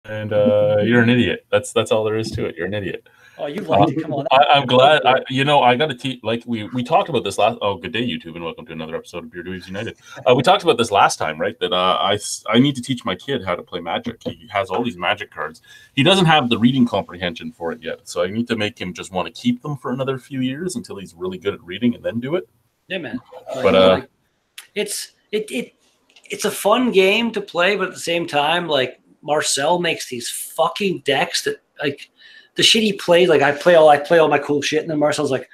and you're an idiot. That's all there is to it. You're an idiot. Oh, you liked it. Come on. I'm glad. I got to teach. Like we talked about this last. Oh, good day, YouTube, and welcome to another episode of Beer Dweebs United. We talked about this last time, right? That I need to teach my kid how to play Magic. He has all these Magic cards. He doesn't have the reading comprehension for it yet, so I need to make him just want to keep them for another few years until he's really good at reading, and then do it. Yeah, man. But it's a fun game to play, but at the same time, like Marcel makes these fucking decks that like. The shit he plays, like I play all my cool shit, and then Marcel's like,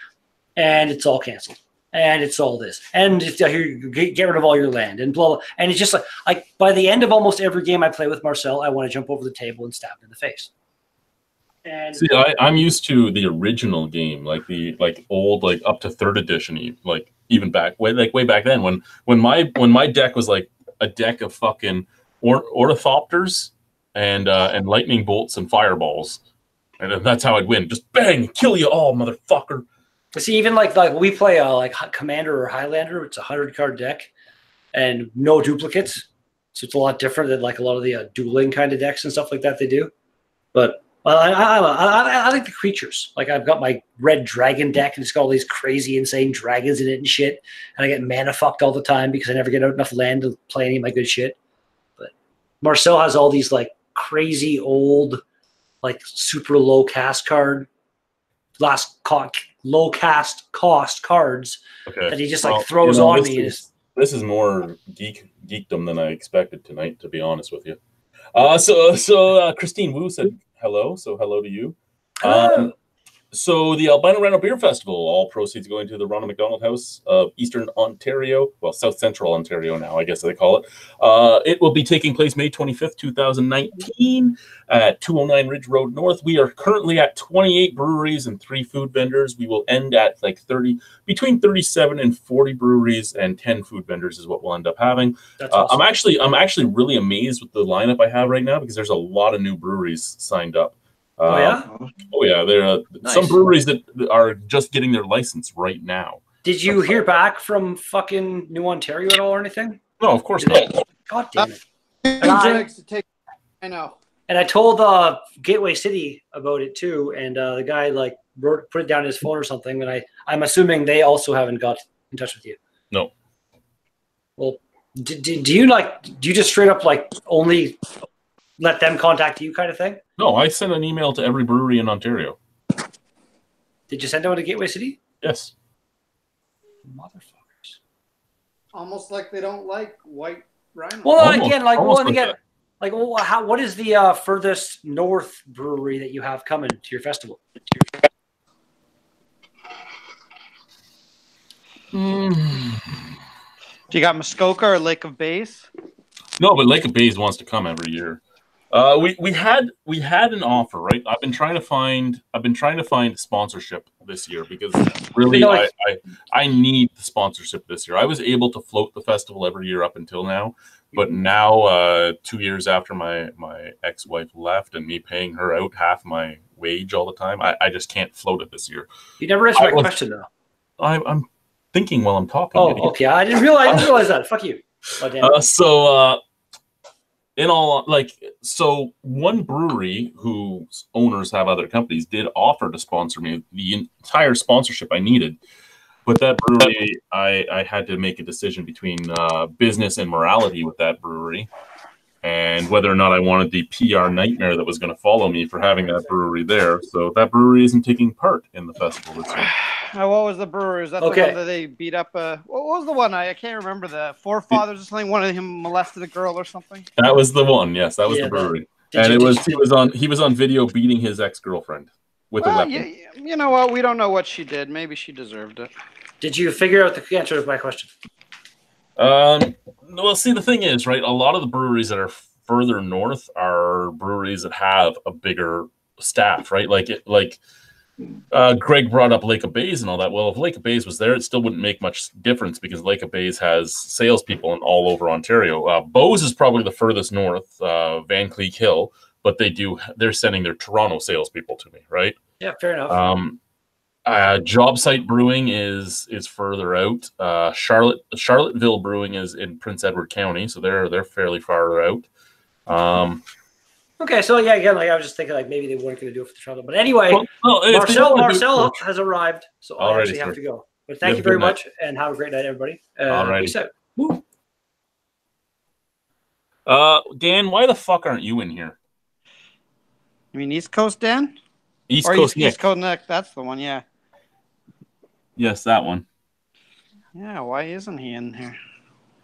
and it's all canceled, and it's all this, and it's, here, get rid of all your land, and blah, blah. And it's just like by the end of almost every game I play with Marcel, I want to jump over the table and stab him in the face. And see, I'm used to the original game, like the old, like up to 3rd edition, like even back way back then when my deck was like a deck of fucking ornithopters and lightning bolts and fireballs. And that's how I'd win. Just bang, kill you all, motherfucker. See, even like we play like Commander or Highlander, it's a 100-card deck and no duplicates. So it's a lot different than like a lot of the dueling kind of decks and stuff like that they do. But I like the creatures. Like I've got my red dragon deck and it's got all these crazy, insane dragons in it and shit. And I get mana fucked all the time because I never get enough land to play any of my good shit. But Marcel has all these like crazy old, like super low cast card, low cast cost cards that he just like throws on me. This is more geekdom than I expected tonight, to be honest with you. So Christine Wu said hello. So hello to you. So the Albino Rhino Beer Festival, all proceeds going to the Ronald McDonald House of Eastern Ontario, well, South Central Ontario now, I guess they call it. It will be taking place May 25th, 2019 at 209 Ridge Road North. We are currently at 28 breweries and 3 food vendors. We will end at like between 37 and 40 breweries and 10 food vendors is what we'll end up having. That's awesome. I'm actually really amazed with the lineup I have right now because there's a lot of new breweries signed up. Oh yeah! Oh yeah, there are some breweries that are just getting their license right now. Did you hear back from fucking New Ontario at all or anything? No, of course not. God damn it! I know. And I told Gateway City about it too, and the guy like put it down in his phone or something. And I'm assuming they also haven't got in touch with you. No. Well, do you just straight up like only let them contact you kind of thing? No, I sent an email to every brewery in Ontario. Did you send out to Gateway City? Yes. Motherfuckers. Almost like they don't like white rhino. Well, again, what is the furthest north brewery that you have coming to your festival? Do you got Muskoka or Lake of Bays? No, but Lake of Bays wants to come every year. We had an offer, right? I've been trying to find sponsorship this year because really I need the sponsorship this year. I was able to float the festival every year up until now, but now 2 years after my ex-wife left and me paying her out half my wage all the time, I just can't float it this year. You never answered my question though. I'm thinking while I'm talking. Oh, okay. I didn't realize that. Fuck you. So one brewery whose owners have other companies did offer to sponsor me the entire sponsorship I needed, but that brewery, I had to make a decision between business and morality with that brewery, and whether or not I wanted the PR nightmare that was going to follow me for having that brewery there. So that brewery isn't taking part in the festival this year. What was the brewery? Is that the one that they beat up? What was the one? I can't remember. The forefathers or something. One of them molested a girl or something. That was the one. Yes, that was the brewery. And he was on video beating his ex-girlfriend with a weapon. You know what? We don't know what she did. Maybe she deserved it. Did you figure out the answer to my question? Well, see, the thing is, right, a lot of the breweries that are further north are breweries that have a bigger staff, right? Greg brought up Lake of Bays and all that. Well, if Lake of Bays was there, it still wouldn't make much difference because Lake of Bays has salespeople all over Ontario. Bose is probably the furthest north, Van Cleek Hill, but they're sending their Toronto salespeople to me, right? Yeah, fair enough. Job Site Brewing is further out. Charlottesville Brewing is in Prince Edward County, so they're fairly far out. Okay, so yeah, again, like I was just thinking, like maybe they weren't going to do it for the shuttle, but anyway, well, Marcel has arrived, so I actually have to go. But thank you very much, and have a great night, everybody. Peace out. Woo. Dan, why the fuck aren't you in here? You mean East Coast Dan? East Coast Nick. East Coast Nick, that's the one, yeah. Yes, that one. Yeah, why isn't he in here?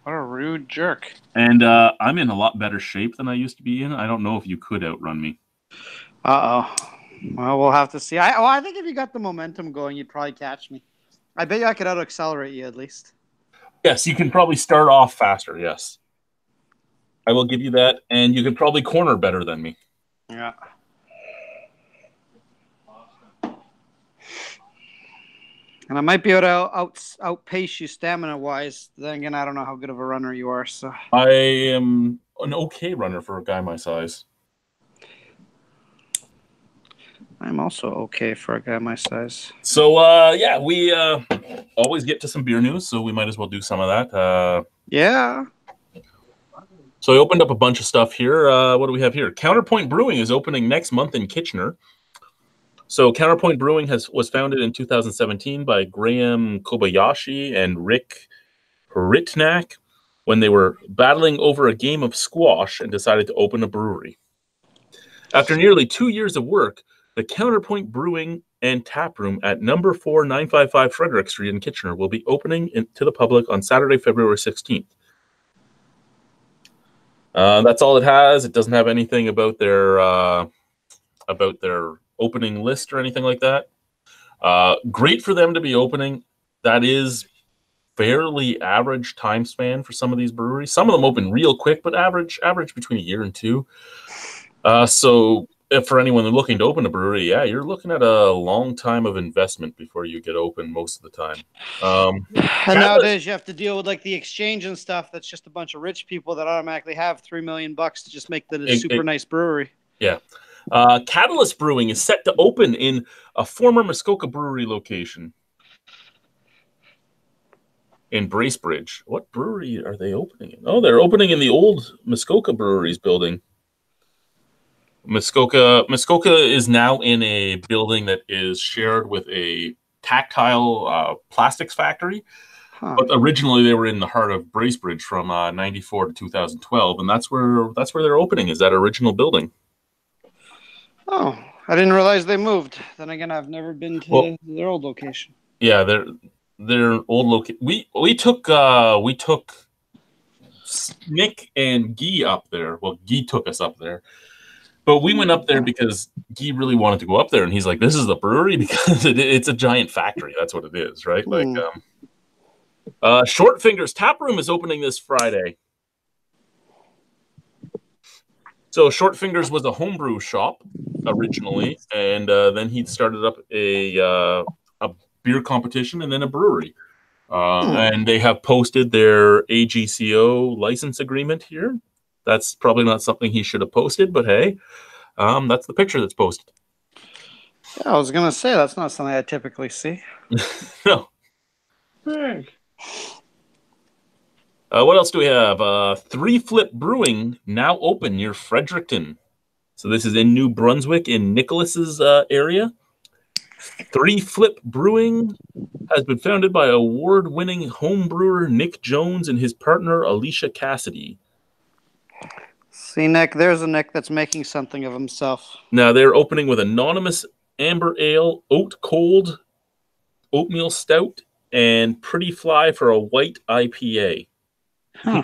What a rude jerk. And I'm in a lot better shape than I used to be in. I don't know if you could outrun me. Uh-oh. Well, we'll have to see. I think if you got the momentum going, you'd probably catch me. I bet you I could out-accelerate you at least. Yes, you can probably start off faster, yes. I will give you that. And you could probably corner better than me. Yeah. And I might be able to outpace you stamina-wise. Then again, I don't know how good of a runner you are. So I am an okay runner for a guy my size. I'm also okay for a guy my size. So, yeah, we always get to some beer news, so we might as well do some of that. Yeah. So I opened up a bunch of stuff here. What do we have here? Counterpoint Brewing is opening next month in Kitchener. So Counterpoint Brewing was founded in 2017 by Graham Kobayashi and Rick Ritnak when they were battling over a game of squash and decided to open a brewery. After nearly 2 years of work, the Counterpoint Brewing and Tap Room at number 4955 Frederick Street in Kitchener will be opening to the public on Saturday, February 16th. That's all it has. It doesn't have anything about their opening list or anything like that. Great for them to be opening. That is fairly average time span for some of these breweries. Some of them open real quick, but average between a year and two. So if for anyone looking to open a brewery, yeah, you're looking at a long time of investment before you get open most of the time. And nowadays you have to deal with like the exchange and stuff. That's just a bunch of rich people that automatically have $3 million to just make the super nice brewery. Yeah. Catalyst Brewing is set to open in a former Muskoka brewery location in Bracebridge. What brewery are they opening in? Oh, they're opening in the old Muskoka Breweries building. Muskoka is now in a building that is shared with a tactile plastics factory. But originally they were in the heart of Bracebridge from 94 to 2012, and that's where they're opening, is that original building. Oh, I didn't realize they moved. Then again, I've never been to their old location. Yeah, their old location. We took Nick and Guy up there. Well, Guy took us up there, but we went up there because Guy really wanted to go up there, and he's like, "This is the brewery," because it's a giant factory. That's what it is, right? Short Fingers Tap Room is opening this Friday. So Short Fingers was a homebrew shop originally, and then he started up a beer competition and then a brewery. And they have posted their AGCO license agreement here. That's probably not something he should have posted, but hey, that's the picture that's posted. Yeah, I was going to say, that's not something I typically see. No. What else do we have? Three Flip Brewing now open near Fredericton. So this is in New Brunswick in Nicholas's area. Three Flip Brewing has been founded by award-winning home brewer Nick Jones and his partner Alicia Cassidy. See, Nick, there's a Nick that's making something of himself. Now they're opening with anonymous amber ale, oat cold, oatmeal stout, and Pretty Fly for a white IPA. Huh.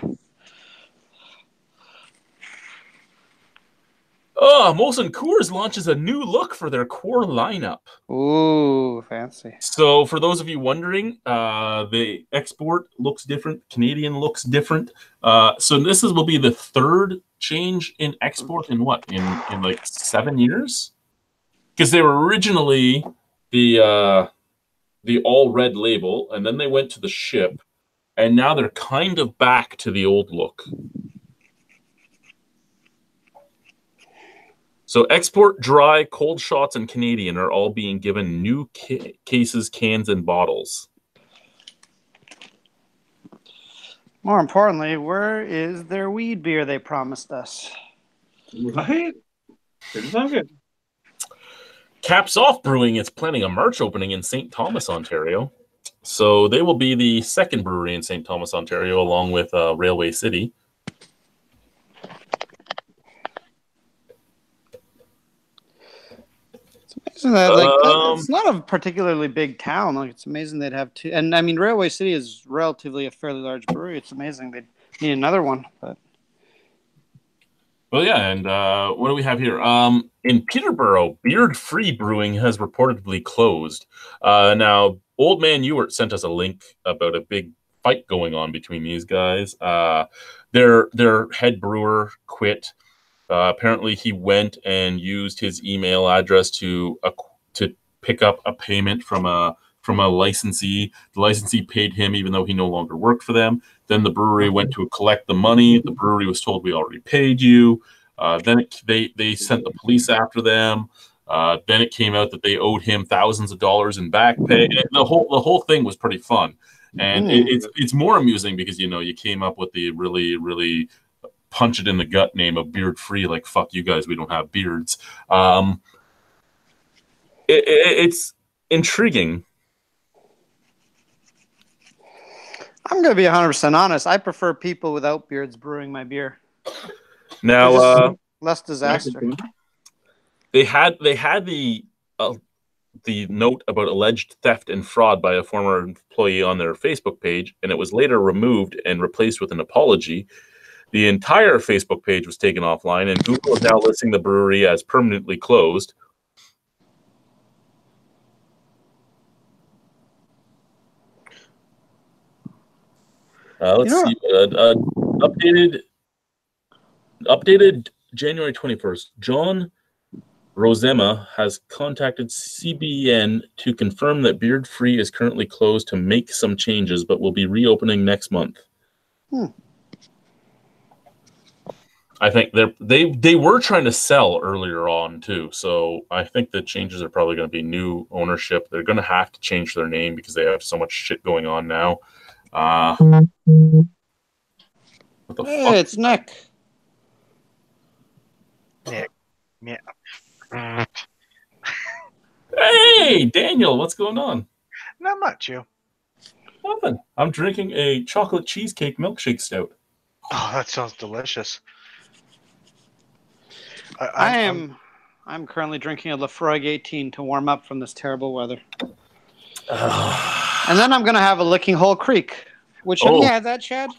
Oh, Molson Coors launches a new look for their core lineup. Ooh, fancy. So for those of you wondering, the export looks different. Canadian looks different. So this will be the third change in export in what? In like 7 years? Because they were originally the all red label, and then they went to the ship, and now they're kind of back to the old look. So export, dry, cold shots, and Canadian are all being given new cases, cans, and bottles. More importantly, where is their weed beer they promised us? Right? Doesn't sound good. Caps Off Brewing is planning a March opening in St. Thomas, Ontario. So they will be the second brewery in St. Thomas, Ontario, along with Railway City. It's amazing that, it's not a particularly big town. Like, it's amazing they'd have two. And I mean, Railway City is relatively a fairly large brewery. It's amazing they'd need another one. But well, yeah, and what do we have here? In Peterborough, Beard Free Brewing has reportedly closed. Now, Old Man Ewart sent us a link about a big fight going on between these guys. Their head brewer quit. Apparently, he went and used his email address to pick up a payment from a licensee. The licensee paid him even though he no longer worked for them. Then the brewery went to collect the money. The brewery was told, we already paid you. Then they sent the police after them. Then it came out that they owed him thousands of dollars in back pay. And the whole thing was pretty fun. And it's more amusing because, you came up with the really, really punch it in the gut name of Beard Free, like, fuck you guys, we don't have beards. It's intriguing. I'm going to be 100% honest. I prefer people without beards brewing my beer. Now, less disaster. They had the note about alleged theft and fraud by a former employee on their Facebook page, and it was later removed and replaced with an apology. The entire Facebook page was taken offline, and Google is now listing the brewery as permanently closed. Let's see. Updated January 21st. John Rosema has contacted CBN to confirm that Beard Free is currently closed to make some changes, but will be reopening next month. I think they were trying to sell earlier on too, so I think the changes are probably going to be new ownership. They're going to have to change their name because they have so much shit going on now. What the fuck? It's Nick. Yeah. Hey, Daniel, what's going on? Not much, you. Nothing. I'm drinking a chocolate cheesecake milkshake stout. Oh, that sounds delicious. I'm currently drinking a Lafroig 18 to warm up from this terrible weather. And then I'm going to have a Licking Hole Creek. Have you had that, Chad?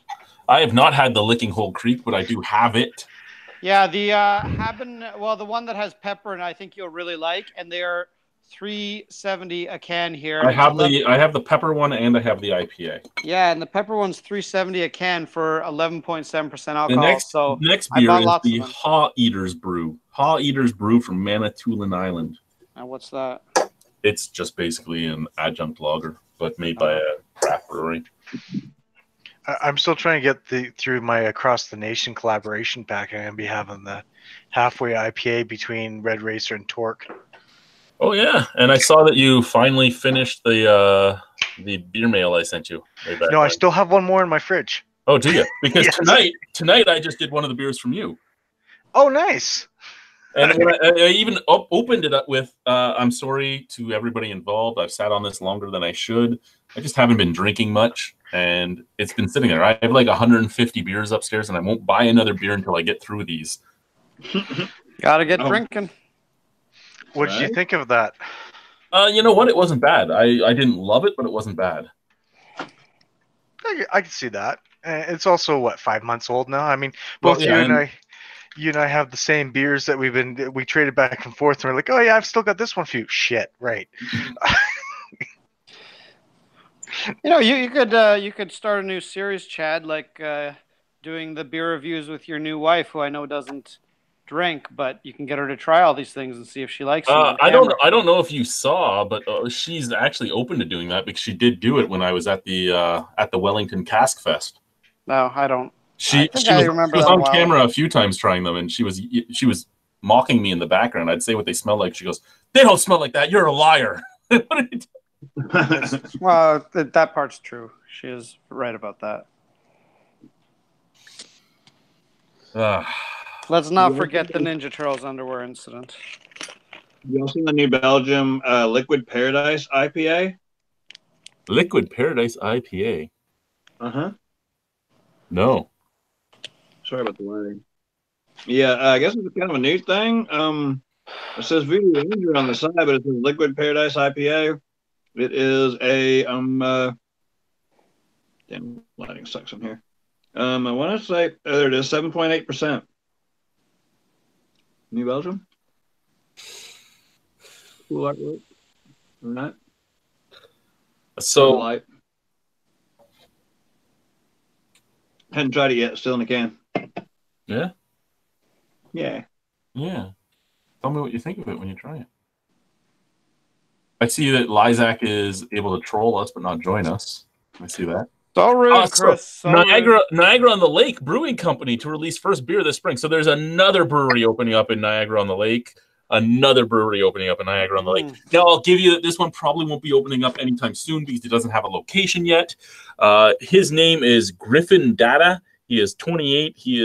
I have not had the Licking Hole Creek, but I do have it. Yeah, the the one that has pepper, and I think you'll really like, and they're $3.70 a can here. I have the pepper one, and I have the IPA. Yeah, and the pepper one's $3.70 a can for 11.7% alcohol. The next beer is the Haw Eaters Brew. Haw Eaters Brew from Manitoulin Island. And what's that? It's just basically an adjunct lager, but made by a craft brewery. I'm still trying to get through my Across the Nation collaboration pack. I'm going to be having the halfway IPA between Red Racer and Torque. Oh yeah, and I saw that you finally finished the beer mail I sent you. No, I still have one more in my fridge. Oh, do you? Because Yes. tonight I just did one of the beers from you. Oh, nice. And when I even opened it up with, I'm sorry to everybody involved. I've sat on this longer than I should. I just haven't been drinking much, and it's been sitting there. I have like 150 beers upstairs, and I won't buy another beer until I get through these. Gotta get drinking. What did you think of that? You know what? It wasn't bad. I didn't love it, but it wasn't bad. I can see that. It's also, 5 months old now? I mean, both you and I have the same beers that we traded back and forth, and we're like, oh yeah, I've still got this one for you. Shit, right. You could start a new series, Chad, like doing the beer reviews with your new wife, who I know doesn't drink, but you can get her to try all these things and see if she likes them. I don't know if you saw, but she's actually open to doing that because she did do it when I was at the Wellington Cask Fest. No, I don't. She was on camera a few times trying them, and she was mocking me in the background. I'd say what they smell like. She goes, "They don't smell like that. You're a liar." Well, that part's true. She is right about that. Let's not forget the Ninja Turtles underwear incident. You also seen the New Belgium Liquid Paradise IPA? Liquid Paradise IPA. Uh-huh. No. Sorry about the lighting. Yeah, I guess it's kind of a new thing. It says Voodoo Ranger on the side, but it says Liquid Paradise IPA. It is a damn, lighting sucks in here. I want to say there it is, 7.8%. New Belgium. Cool artwork. Or not? So light. Hadn't tried it yet. Still in the can. yeah. Yeah. Yeah. Tell me what you think of it when you try it. I see that Lysac is able to troll us but not join us. I see that. So rude, Chris. So Niagara rude. Niagara on the Lake Brewing Company to release first beer this spring. So there's another brewery opening up in Niagara on the Lake. Another brewery opening up in Niagara on the Lake. Now, I'll give you that this one probably won't be opening up anytime soon because it doesn't have a location yet. His name is Griffin Data. He is 28. He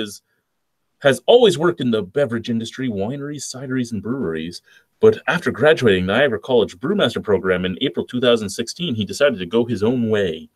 has always worked in the beverage industry, wineries, cideries, and breweries. But after graduating Niagara College Brewmaster program in April 2016, he decided to go his own way.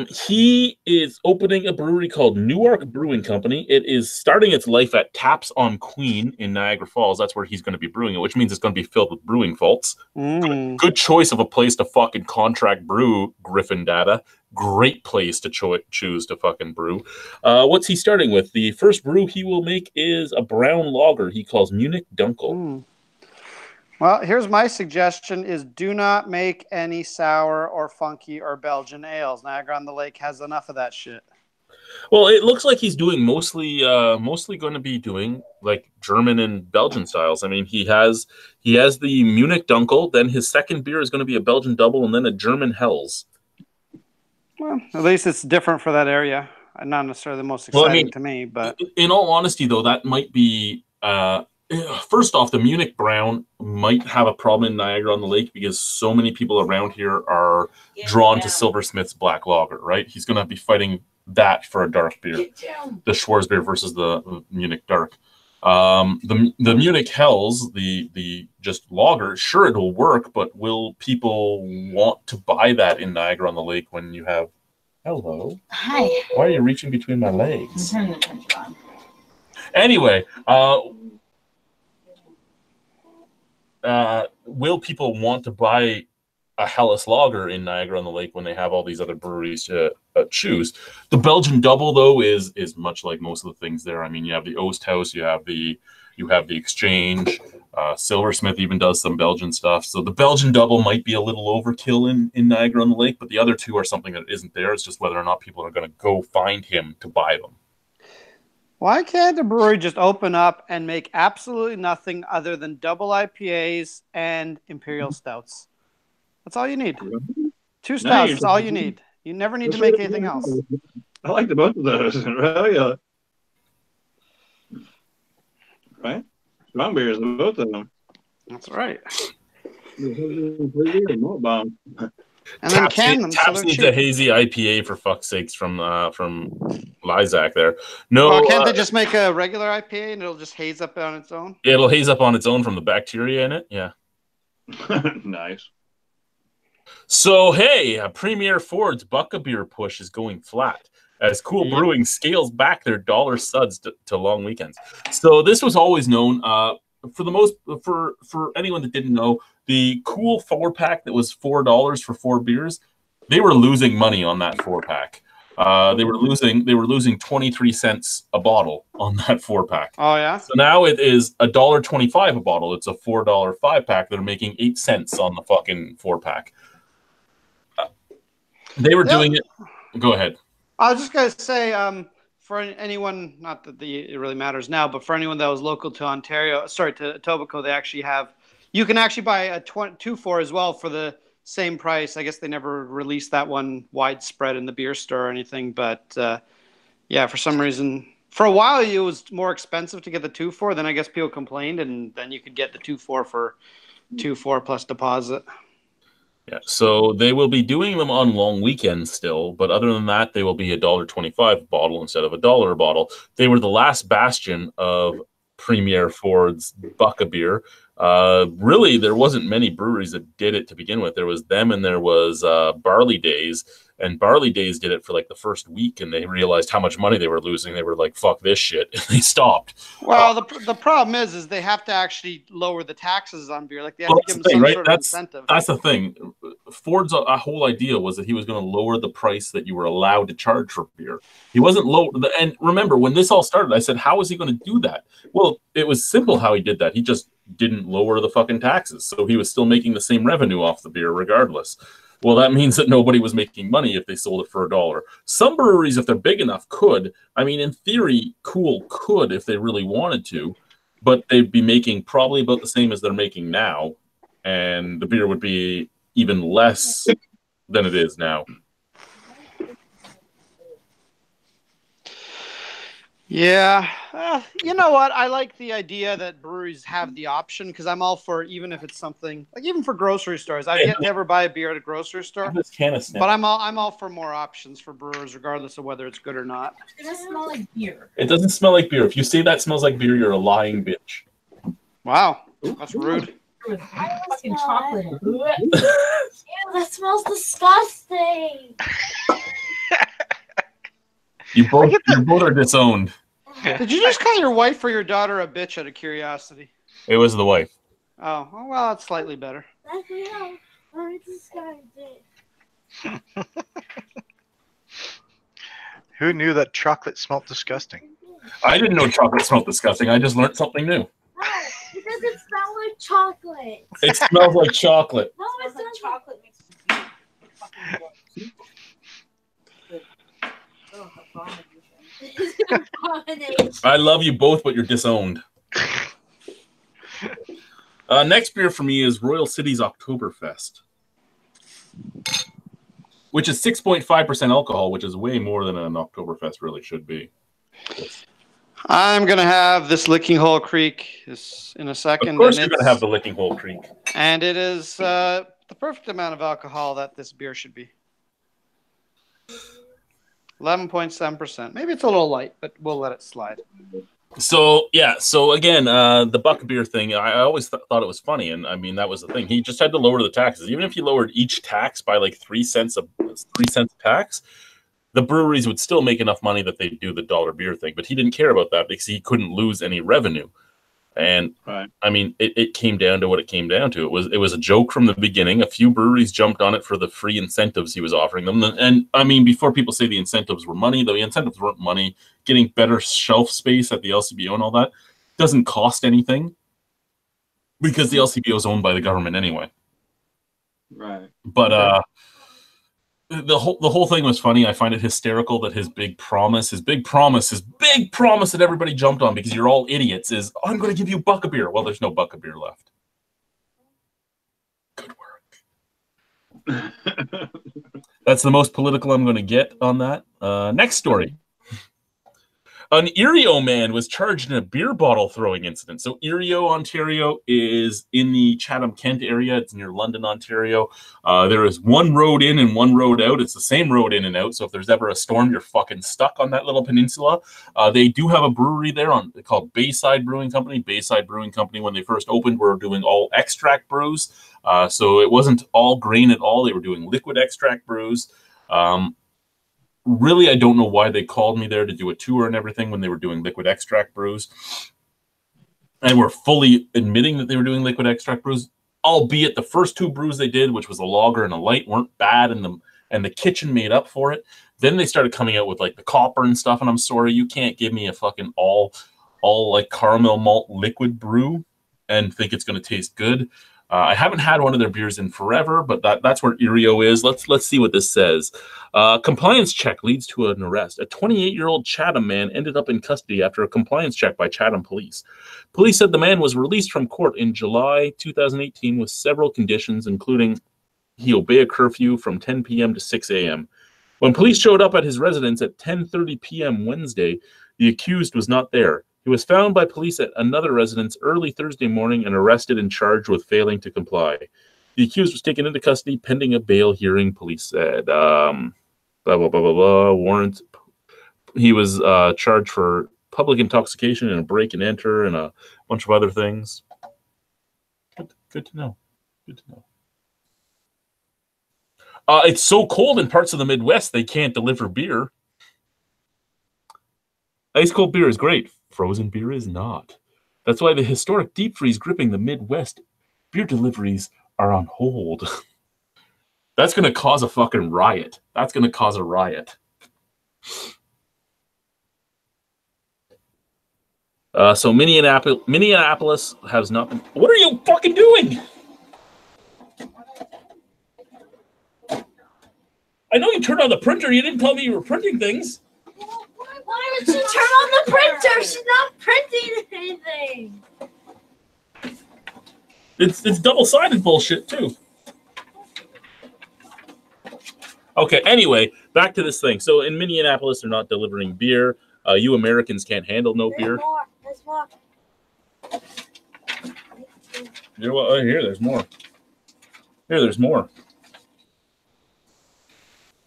He is opening a brewery called Newark Brewing Company. It is starting its life at Taps on Queen in Niagara Falls. That's where he's going to be brewing it, which means it's going to be filled with brewing vaults. Good choice of a place to fucking contract brew, Griffin Data. Great place to choose to fucking brew. What's he starting with? The first brew he will make is a brown lager he calls Munich Dunkel. Well, here's my suggestion is do not make any sour or funky or Belgian ales. Niagara on the Lake has enough of that shit. Well, it looks like he's doing mostly going to be doing like German and Belgian styles. I mean, he has the Munich Dunkel, then his second beer is going to be a Belgian double and then a German Helles. Well, at least it's different for that area. Not necessarily the most exciting to me, but in all honesty though, that might be first off, the Munich Brown might have a problem in Niagara on the Lake because so many people around here are drawn to Silversmith's Black Lager, right? He's going to be fighting that for a dark beer, the Schwarzbier versus the Munich Dark. The Munich Helles, the just lager, sure, it'll work, but will people want to buy that in Niagara on the Lake when you have... Hello. Hi. Why are you reaching between my legs? I'm turning the temperature on. Anyway, will people want to buy a Helles lager in Niagara on the Lake when they have all these other breweries to choose? The Belgian double though is much like most of the things there. I mean, you have the Oosthuis, you have the Exchange, Silversmith even does some Belgian stuff. So the Belgian double might be a little overkill in Niagara on the Lake, but the other two are something that isn't there. It's just whether or not people are going to go find him to buy them. why can't the brewery just open up and make absolutely nothing other than double IPAs and imperial stouts? That's all you need. Two stouts is all you need. You never need to make anything else. I like the both of those. Really, right? Strong beers, both of them. That's right. Malt bomb. And then can them. Taps needs a hazy IPA for fuck's sakes from Lysac there. No, well, can't they just make a regular IPA and it'll just haze up on its own? It'll haze up on its own from the bacteria in it. Yeah. Nice. So hey, Premier Ford's Buck-a-Beer push is going flat as Cool Brewing scales back their dollar suds to long weekends. So this was always known. For anyone that didn't know, the Cool 4-pack that was $4 for 4 beers, they were losing money on that 4-pack. They were losing 23 cents a bottle on that 4-pack. Oh yeah. So now it is $1.25 a bottle. It's a $4 5-pack. They're making 8 cents on the fucking 4-pack. They were doing it. Go ahead. I was just gonna say, for anyone, not that it really matters now, but for anyone that was local to Ontario, sorry, to Etobicoke, you can actually buy a 2-4 as well for the same price. I guess they never released that one widespread in the beer store or anything, but yeah, for some reason, for a while it was more expensive to get the 2-4. Then I guess people complained, and then you could get the 2-4 for 2-4 plus deposit. Yeah, so they will be doing them on long weekends still, but other than that, they will be $1.25 a bottle instead of $1 a bottle. They were the last bastion of Premier Ford's Buck a Beer. Really, there wasn't many breweries that did it to begin with. There was them, and there was Barley Days. And Barley Days did it for like the first week, and they realized how much money they were losing. They were like, "Fuck this shit," and they stopped. Well, the problem is they have to actually lower the taxes on beer. Like they have to give them some sort of incentive. That's the thing. Ford's whole idea was that he was going to lower the price that you were allowed to charge for beer. He wasn't low. And remember, when this all started, I said, "How is he going to do that?" Well, it was simple how he did that. He just didn't lower the fucking taxes, so he was still making the same revenue off the beer regardless. Well, that means that nobody was making money if they sold it for $1. Some breweries, if they're big enough, could. I mean, in theory, Cool could if they really wanted to, but they'd be making probably about the same as they're making now, and the beer would be even less than it is now. Yeah. You know what? I like the idea that breweries have the option because I'm all for, even if it's something like even for grocery stores. I've yet to ever buy a beer at a grocery store, but I'm all for more options for brewers, regardless of whether it's good or not. It doesn't smell like beer. It doesn't smell like beer. If you say that smells like beer, you're a lying bitch. Wow, that's rude. I fucking chocolate. Ew, that smells disgusting. You both are disowned. Did you just call your wife or your daughter a bitch out of curiosity? It was the wife. Oh, well, that's slightly better. That's how I described it. Who knew that chocolate smelled disgusting? I didn't know chocolate smelled disgusting. I just learned something new. No, because it smells like chocolate. It smells like chocolate. No, it smells like chocolate mixed with beer. I love you both, but you're disowned. Next beer for me is Royal City's Oktoberfest, which is 6.5% alcohol, which is way more than an Oktoberfest really should be. I'm going to have this Licking Hole Creek in a second. Of course you're going to have the Licking Hole Creek. And it is the perfect amount of alcohol that this beer should be. 11.7%. Maybe it's a little light, but we'll let it slide. So, yeah. So, again, the Buck beer thing, I always thought it was funny. And, I mean, that was the thing. He just had to lower the taxes. Even if he lowered each tax by like 3 cents a tax, the breweries would still make enough money that they'd do the dollar beer thing. But he didn't care about that because he couldn't lose any revenue. And, right. I mean, it came down to what it came down to. It was a joke from the beginning. A few breweries jumped on it for the free incentives he was offering them. And, I mean, before people say the incentives were money, the incentives weren't money. Getting better shelf space at the LCBO and all that doesn't cost anything because the LCBO is owned by the government anyway. Right. But the whole thing was funny. I find it hysterical that his big promise that everybody jumped on because you're all idiots is, oh, I'm going to give you Buck a beer. Well, there's no Buck a beer left. Good work. That's the most political I'm going to get on that. Next story. An Erio man was charged in a beer bottle throwing incident. So Erio, Ontario is in the Chatham-Kent area. It's near London, Ontario. There is one road in and one road out. It's the same road in and out. So if there's ever a storm, you're fucking stuck on that little peninsula. They do have a brewery there called Bayside Brewing Company. Bayside Brewing Company, when they first opened, were doing all extract brews. So it wasn't all grain at all. They were doing liquid extract brews. Really, I don't know why they called me there to do a tour and everything when they were doing liquid extract brews. And were fully admitting that they were doing liquid extract brews, albeit the first two brews they did, which was a lager and a light, weren't bad, and the kitchen made up for it. Then they started coming out with like the copper and stuff, and I'm sorry, you can't give me a fucking all like caramel malt liquid brew and think it's going to taste good. I haven't had one of their beers in forever, but that's where Erio is. Let's see what this says. Compliance check leads to an arrest. A 28-year-old Chatham man ended up in custody after a compliance check by Chatham police. Police said the man was released from court in July 2018 with several conditions, including he obey a curfew from 10 p.m. to 6 a.m. When police showed up at his residence at 10:30 p.m. Wednesday, the accused was not there. He was found by police at another residence early Thursday morning and arrested and charged with failing to comply. The accused was taken into custody pending a bail hearing, police said. Blah, blah, blah, blah, blah. Warrant. He was charged for public intoxication and a break and enter and a bunch of other things. Good to know. Good to know. It's so cold in parts of the Midwest, they can't deliver beer. Ice cold beer is great. Frozen beer is not. That's why the historic deep freeze gripping the Midwest beer deliveries are on hold. That's going to cause a fucking riot. That's going to cause a riot. So Minneapolis has not been... What are you fucking doing? I know you turned on the printer. You didn't tell me you were printing things. Why did she turn on the printer? She's not printing anything. It's double-sided bullshit, too. Okay, anyway, back to this thing. So in Minneapolis, they're not delivering beer. You Americans can't handle no beer. There's more. You're what? Oh, here, there's more. Here, there's more.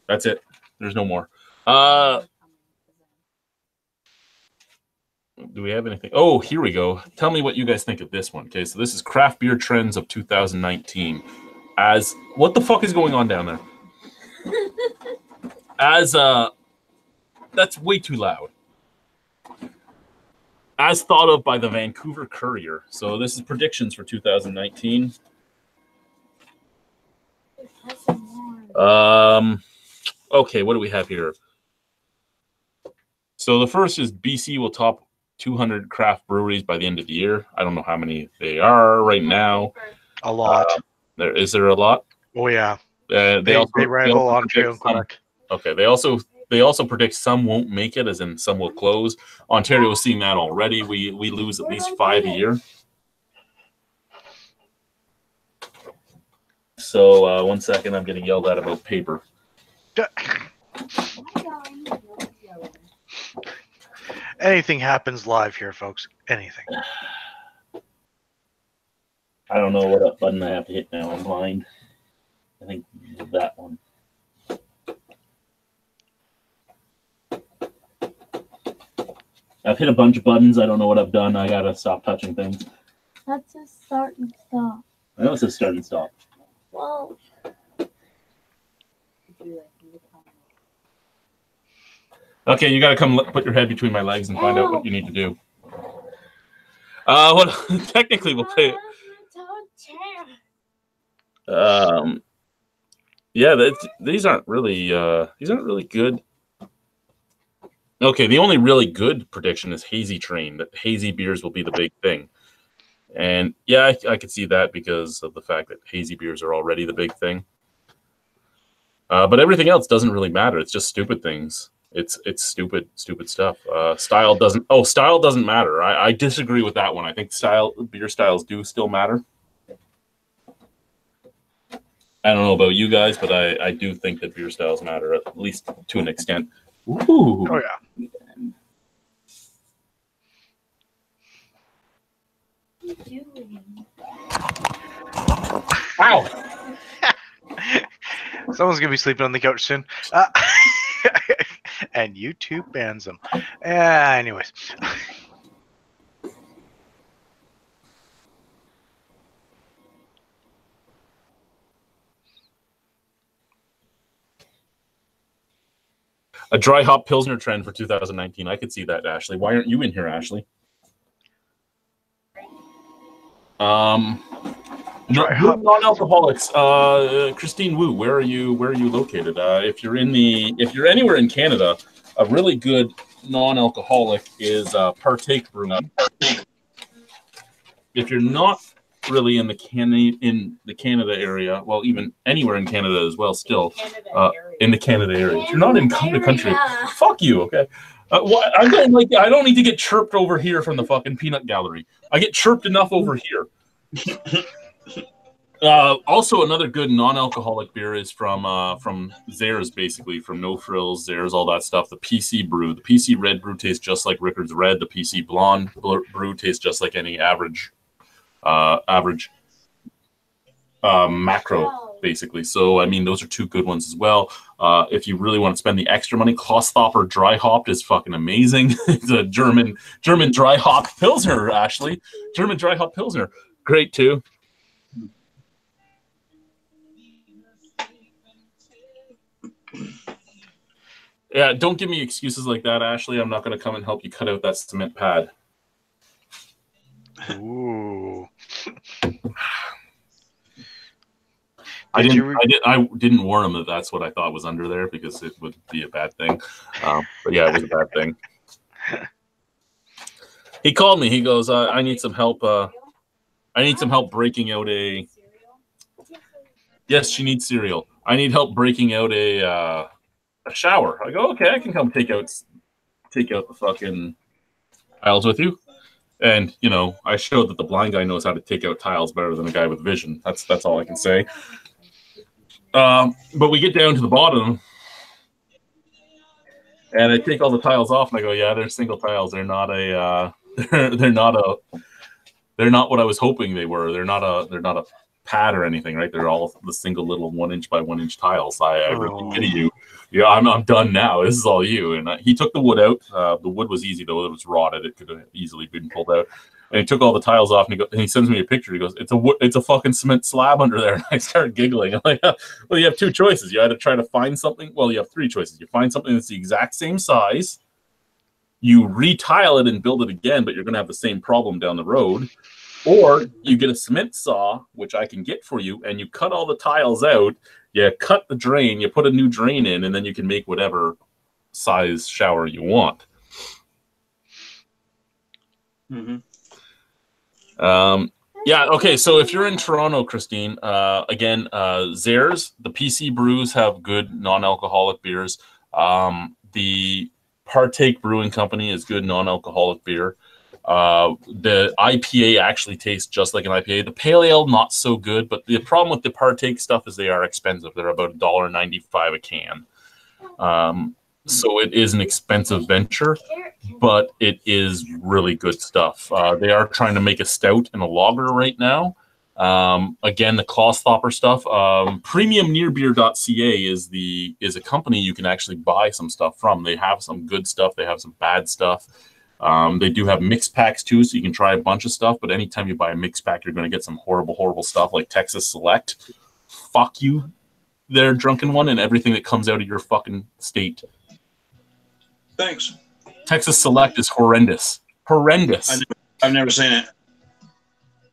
That's it. There's no more. Do we have anything? Oh, here we go. Tell me what you guys think of this one. Okay, so this is craft beer trends of 2019. As what the fuck is going on down there? As that's way too loud. As thought of by the Vancouver Courier. So this is predictions for 2019. Okay, what do we have here? So the first is BC will top 200 craft breweries by the end of the year. I don't know how many they are right now. A lot. Is there a lot? Oh yeah. They rival Ontario and Quebec. Okay, they also predict some won't make it, as in some will close. Ontario is seeing that already. We lose at least 5 a year. So 1 second, I'm getting yelled at about paper. Anything happens live here, folks. Anything. I don't know what button I have to hit now. I'm blind. I think that one. I've hit a bunch of buttons. I don't know what I've done. I gotta stop touching things. That's a start and stop. I know it says start and stop. Well. Okay, you gotta come put your head between my legs and find out what you need to do. Well, technically we'll play. Yeah, these aren't really good. Okay, the only really good prediction is Hazy Train, that hazy beers will be the big thing. And yeah, I could see that because of the fact that hazy beers are already the big thing. But everything else doesn't really matter. It's just stupid things. It's stupid stuff. Style doesn't matter. I disagree with that one. I think beer styles do still matter. I don't know about you guys, but I do think that beer styles matter, at least to an extent. Ooh. Oh yeah. Ow! Someone's gonna be sleeping on the couch soon. And YouTube bans them. Anyways. A dry hop Pilsner trend for 2019. I could see that, Ashley. Why aren't you in here, Ashley? Non-alcoholics. Christine Wu, where are you located? If you're anywhere in Canada, a really good non-alcoholic is Partake Brewing. If you're not really in the Canada area, well, even anywhere in Canada as well, still in the Canada area. If you're not in the country, fuck you, okay? I don't need to get chirped over here from the fucking peanut gallery. I get chirped enough over here. Also, another good non-alcoholic beer is from Zares, basically, from No Frills, Zares, all that stuff. The PC Brew. The PC Red Brew tastes just like Rickard's Red. The PC Blonde Brew tastes just like any average macro, basically. So, I mean, those are two good ones as well. If you really want to spend the extra money, Klostopper Dry Hopped is fucking amazing. It's a German dry hop Pilsner, actually. German dry hop Pilsner. Great, too. Yeah, don't give me excuses like that, Ashley. I'm not going to come and help you cut out that cement pad. Ooh. I didn't warn him that that's what I thought was under there because it would be a bad thing. But yeah, it was a bad thing. He called me. He goes, "I need some help. I need some help breaking out a." Yes, she needs cereal. I need help breaking out a shower. I go, okay, I can come take out the fucking tiles with you. And you know, I showed that the blind guy knows how to take out tiles better than a guy with vision. That's all I can say. But we get down to the bottom, and I take all the tiles off, and I go, yeah, they're single tiles. They're not they're not what I was hoping they were. They're not a pad or anything, right? They're all the single little 1 inch by 1 inch tiles. I really pity you. Yeah, I'm done now. This is all you. And he took the wood out. The wood was easy though; it was rotted. It could have easily been pulled out. And he took all the tiles off, and he sends me a picture. He goes, "It's a fucking cement slab under there." And I started giggling. I'm like, "Well, you have two choices. You either try to find something. Well, you have three choices. You find something that's the exact same size. You retile it and build it again, but you're going to have the same problem down the road." Or you get a cement saw, which I can get for you, and you cut all the tiles out, you cut the drain, you put a new drain in, and then you can make whatever size shower you want. Mm-hmm. Yeah, okay, so if you're in Toronto, Christine, again, Zares, the PC brews have good non-alcoholic beers. The Partake Brewing Company is good non-alcoholic beer. The IPA actually tastes just like an IPA. The pale ale, not so good, but the problem with the Partake stuff is they are expensive. They're about $1.95 a can. So it is an expensive venture, but it is really good stuff. They are trying to make a stout and a lager right now. Again, the Klostopper stuff. Premiumnearbeer.ca is a company you can actually buy some stuff from. They have some good stuff. They have some bad stuff. They do have mix packs too, so you can try a bunch of stuff. But anytime you buy a mix pack, you're going to get some horrible, horrible stuff like Texas Select. Fuck you, there, drunken one, and everything that comes out of your fucking state. Thanks. Texas Select is horrendous. Horrendous. I've never seen it.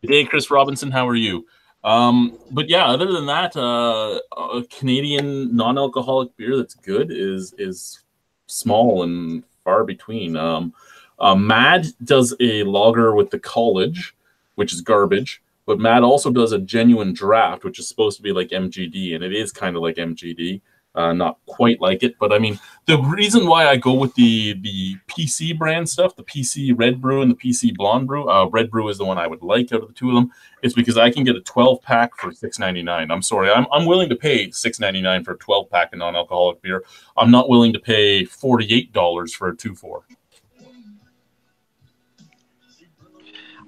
Hey, Chris Robinson, how are you? But yeah, other than that, a Canadian non-alcoholic beer that's good is small and far between. Mad does a lager with the College, which is garbage, but Mad also does a genuine draft, which is supposed to be like MGD, and it is kind of like MGD. Not quite like it, but I mean, the reason why I go with the PC brand stuff, the PC Red Brew and the PC Blonde Brew, Red Brew is the one I would like out of the two of them, is because I can get a 12-pack for $6.99. I'm sorry, I'm willing to pay $6.99 for a 12-pack of non-alcoholic beer. I'm not willing to pay $48 for a 2-4.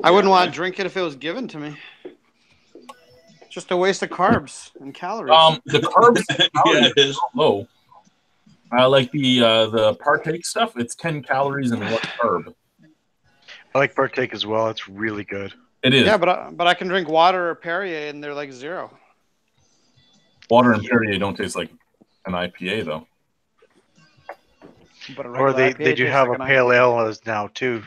I wouldn't want to drink it if it was given to me. Just a waste of carbs and calories. The carbs, Yeah, it is. low. Like the Partake stuff, it's 10 calories and 1 carb. I like Partake as well. It's really good. It is. Yeah, but I can drink water or Perrier and they're like 0. Water and Perrier don't taste like an IPA though. But a Or regular they IPA do tastes have like a an pale IPA. ale as now too.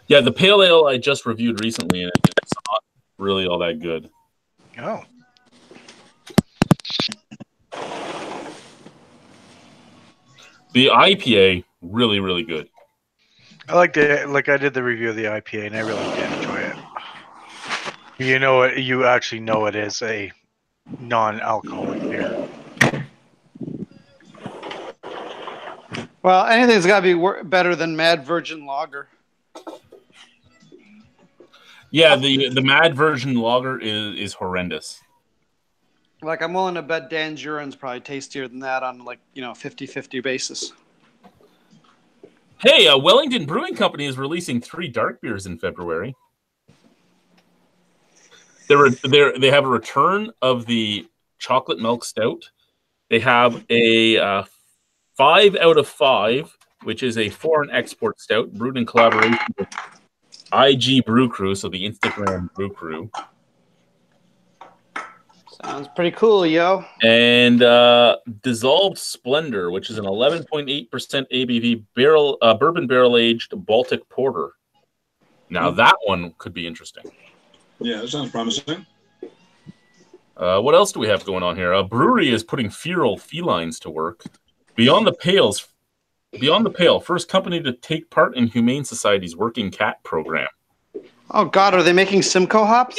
Yeah, the pale ale I just reviewed recently, and it's not really all that good. Oh. The IPA, really, really good. I liked it. Like I did the review of the IPA, and I really did enjoy it. You know it. You actually know it is a non-alcoholic beer. Well, anything's got to be better than Mad Virgin Lager. Yeah, the Mad Virgin Lager is horrendous. Like, I'm willing to bet Dan's Urine's probably tastier than that on, like, 50-50 basis. Hey, Wellington Brewing Company is releasing 3 dark beers in February. They have a return of the chocolate milk stout. They have a 5 out of 5, which is a foreign export stout brewed in collaboration with IG Brew Crew, so the Instagram Brew Crew. Sounds pretty cool, yo. And Dissolved Splendor, which is an 11.8% ABV bourbon barrel-aged Baltic porter. Now, that one could be interesting. Yeah, that sounds promising. What else do we have going on here? A brewery is putting feral felines to work. Beyond the Pale, first company to take part in Humane Society's Working Cat program. Oh, God, are they making Simcoe hops?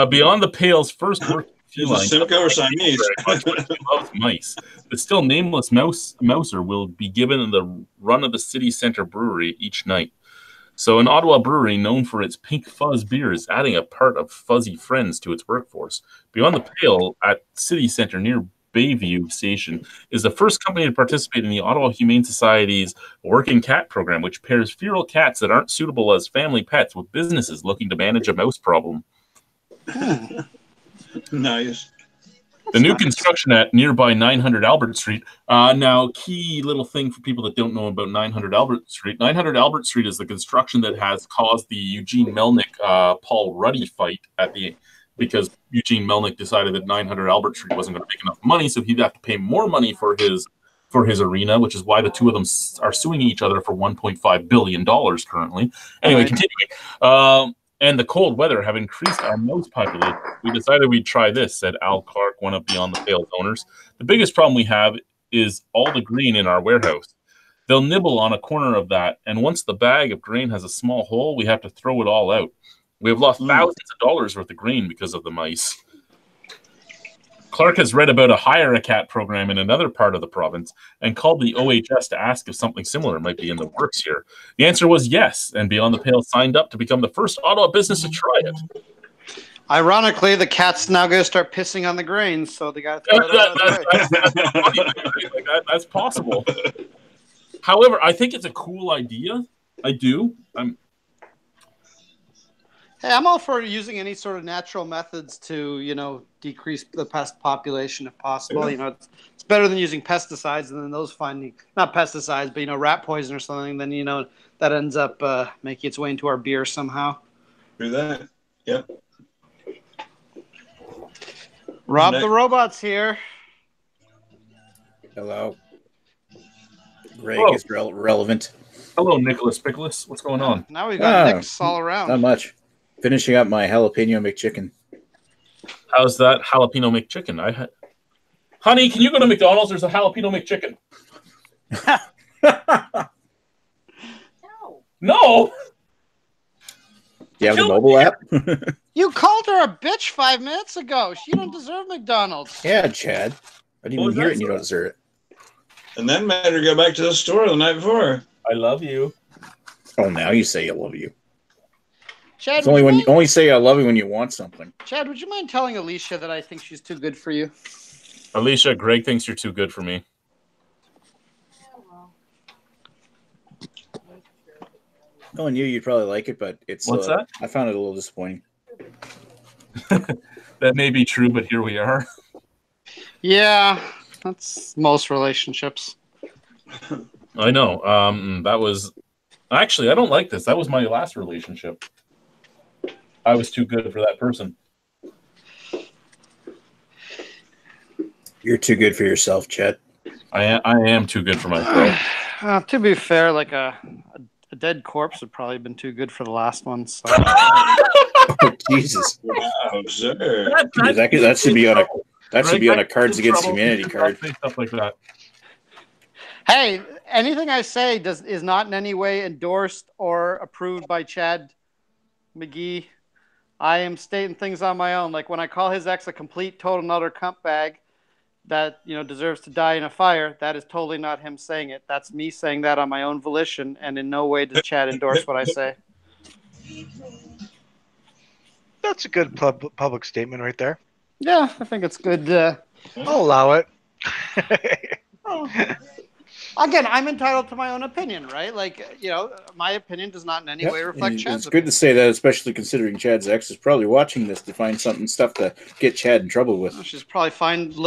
Beyond the Pale's first working feline. Simcoe or Siamese? Loves mice. The still nameless mouser will be given the run of the city center brewery each night. So an Ottawa brewery known for its pink fuzz beer is adding a part of fuzzy friends to its workforce. Beyond the Pale at City Center near Bayview Station is the first company to participate in the Ottawa Humane Society's Working Cat program, which pairs feral cats that aren't suitable as family pets with businesses looking to manage a mouse problem. Nice. The new construction at nearby 900 Albert Street. Now, key little thing for people that don't know about 900 Albert Street. 900 Albert Street is the construction that has caused the Eugene Melnick Paul Ruddy fight because Eugene Melnick decided that 900 Albert Street wasn't going to make enough money, so he'd have to pay more money for his arena, which is why the two of them are suing each other for $1.5 billion currently. Anyway, continuing. And the cold weather have increased our mouse population. We decided we'd try this, said Al Clark, one of Beyond the Pale's owners. The biggest problem we have is all the grain in our warehouse. They'll nibble on a corner of that, and once the bag of grain has a small hole, we have to throw it all out. We have lost thousands of dollars worth of grain because of the mice. Clark has read about a Hire a Cat program in another part of the province and called the OHS to ask if something similar might be in the works here. The answer was yes, and Beyond the Pale signed up to become the first Ottawa business to try it. Ironically, the cat's now going to start pissing on the grains, so they got to throw it out. That's possible. However, I think it's a cool idea. I do. Hey, I'm all for using any sort of natural methods to, decrease the pest population if possible. It's better than using pesticides and then those not pesticides, but, rat poison or something. Then, that ends up making its way into our beer somehow. Do that. Yep. Rob the Robot's here. Hello. Greg is relevant. Hello, Nicholas Pickles. What's going on? Now we've got Nicks all around. Not much. Finishing up my jalapeno McChicken. How's that jalapeno McChicken? Honey, can you go to McDonald's? There's a jalapeno McChicken. No. Do you have the mobile app? You called her a bitch 5 minutes ago. She don't deserve McDonald's. Yeah, Chad. I didn't even hear it and you don't deserve it. And then made her go back to the store the night before. I love you. Oh, now you say I love you. Chad, it's only when you only say I love you when you want something. Chad, would you mind telling Alicia that I think she's too good for you? Alicia, Greg thinks you're too good for me. Knowing you'd probably like it, but it's what's that? I found it a little disappointing. That may be true, but here we are. Yeah, that's most relationships. I know. That was actually, I don't like this. That was my last relationship. I was too good for that person. You're too good for yourself, Chet. I am too good for myself. To be fair, like a dead corpse would probably have been too good for the last one. So. Oh, Jesus. Wow, sir. That should be on a Cards Against Humanity card. Stuff like that. Hey, anything I say is not in any way endorsed or approved by Chad McGee. I am stating things on my own. Like when I call his ex a complete, total, and utter cunt bag that deserves to die in a fire, that is totally not him saying it. That's me saying that on my own volition, and in no way does Chad endorse what I say. That's a good public statement right there. Yeah, I think it's good. I'll allow it. Again, I'm entitled to my own opinion, right? Like, my opinion does not in any way reflect Chad's It's good to say that, especially considering Chad's ex is probably watching this to find stuff to get Chad in trouble with. Well, she's probably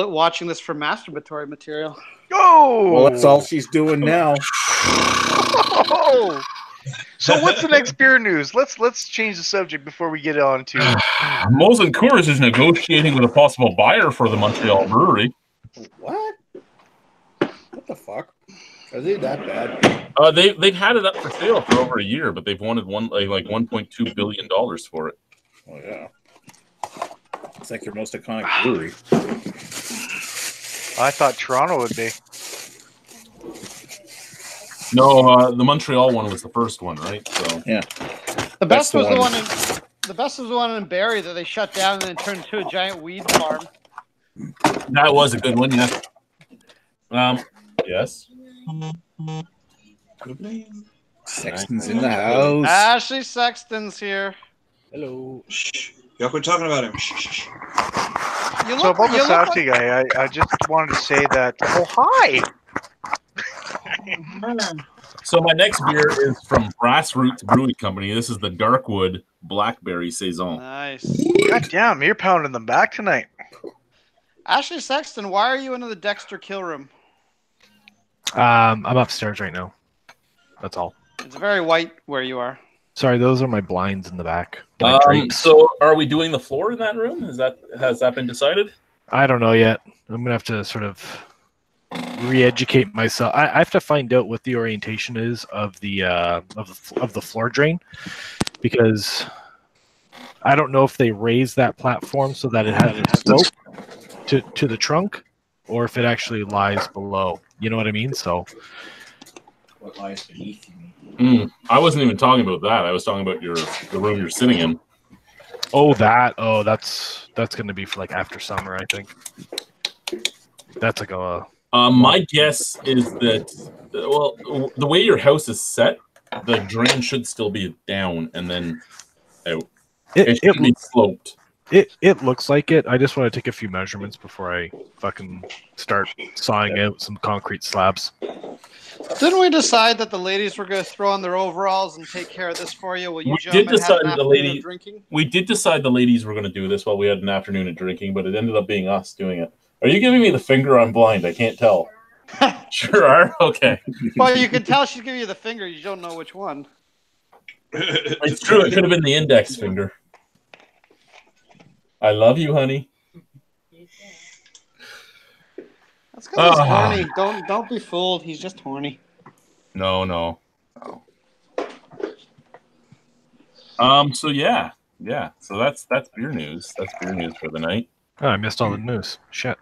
watching this for masturbatory material. Oh! Well, that's all she's doing now. Oh! So what's the next beer news? Let's change the subject before we get on to... Molson Coors is negotiating with a possible buyer for the Montreal brewery. What? What the fuck? Are they that bad? They've had it up for sale for over a year, but they've wanted like $1.2 billion for it. Oh yeah, it's like their most iconic brewery. I thought Toronto would be. No, the Montreal one was the first one, right? So yeah, the best was the one in Barrie that they shut down and then turned into a giant weed farm. That was a good one, yeah. Yes. Sexton's in the house. Ashley Sexton's here. Hello. Shh. Y'all quit talking about him. Shh, shh, shh. So about the Safety guy, I just wanted to say that. Oh, hi. So my next beer is from Grassroots Brewing Company. This is the Darkwood Blackberry Saison. Nice. God damn, you're pounding them back tonight. Ashley Sexton, why are you in the Dexter kill room? I'm upstairs right now. That's all. It's very white where you are. Sorry, those are my blinds in the back. So are we doing the floor in that room? Has that been decided? I don't know yet. I'm gonna have to sort of re-educate myself. I have to find out what the orientation is of the floor drain, because I don't know if they raise that platform so that it has a slope to the trunk, or if it actually lies below. You know what I mean? So what lies beneath you? I wasn't even talking about that. I was talking about the room you're sitting in. That's going to be for like after summer, I think. That's like a. My guess is that the way your house is set, the drain should still be down and then out. It should be sloped. It looks like it. I just want to take a few measurements before I fucking start sawing out some concrete slabs. Didn't we decide that the ladies were going to throw on their overalls and take care of this for you? We did decide the ladies were going to do this while we had an afternoon of drinking, but it ended up being us doing it. Are you giving me the finger? I'm blind. I can't tell. Sure are. Okay. Well, you can tell she's giving you the finger. You don't know which one. It's true. It could have been the index finger. I love you, honey. That's because he's horny. Don't be fooled. He's just horny. No. So yeah. So that's beer news. That's beer news for the night. Oh, I missed all the news. Shit.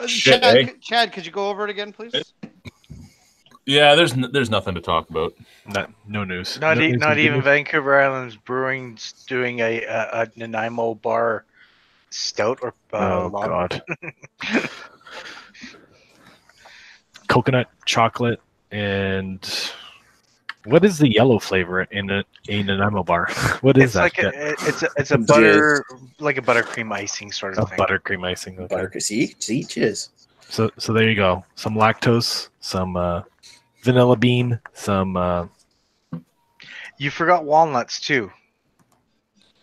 Shit, Chad, could you go over it again, please? Yeah, there's nothing to talk about. No news. Not even Vancouver Island's Brewing's doing a Nanaimo bar stout or God. Coconut, chocolate, and what is the yellow flavor in a Nanaimo bar? What is that? It's a butter, like a buttercream icing sort of thing. Buttercream icing. Okay. See, cheers. So there you go. Some lactose, some vanilla bean, some. You forgot walnuts too.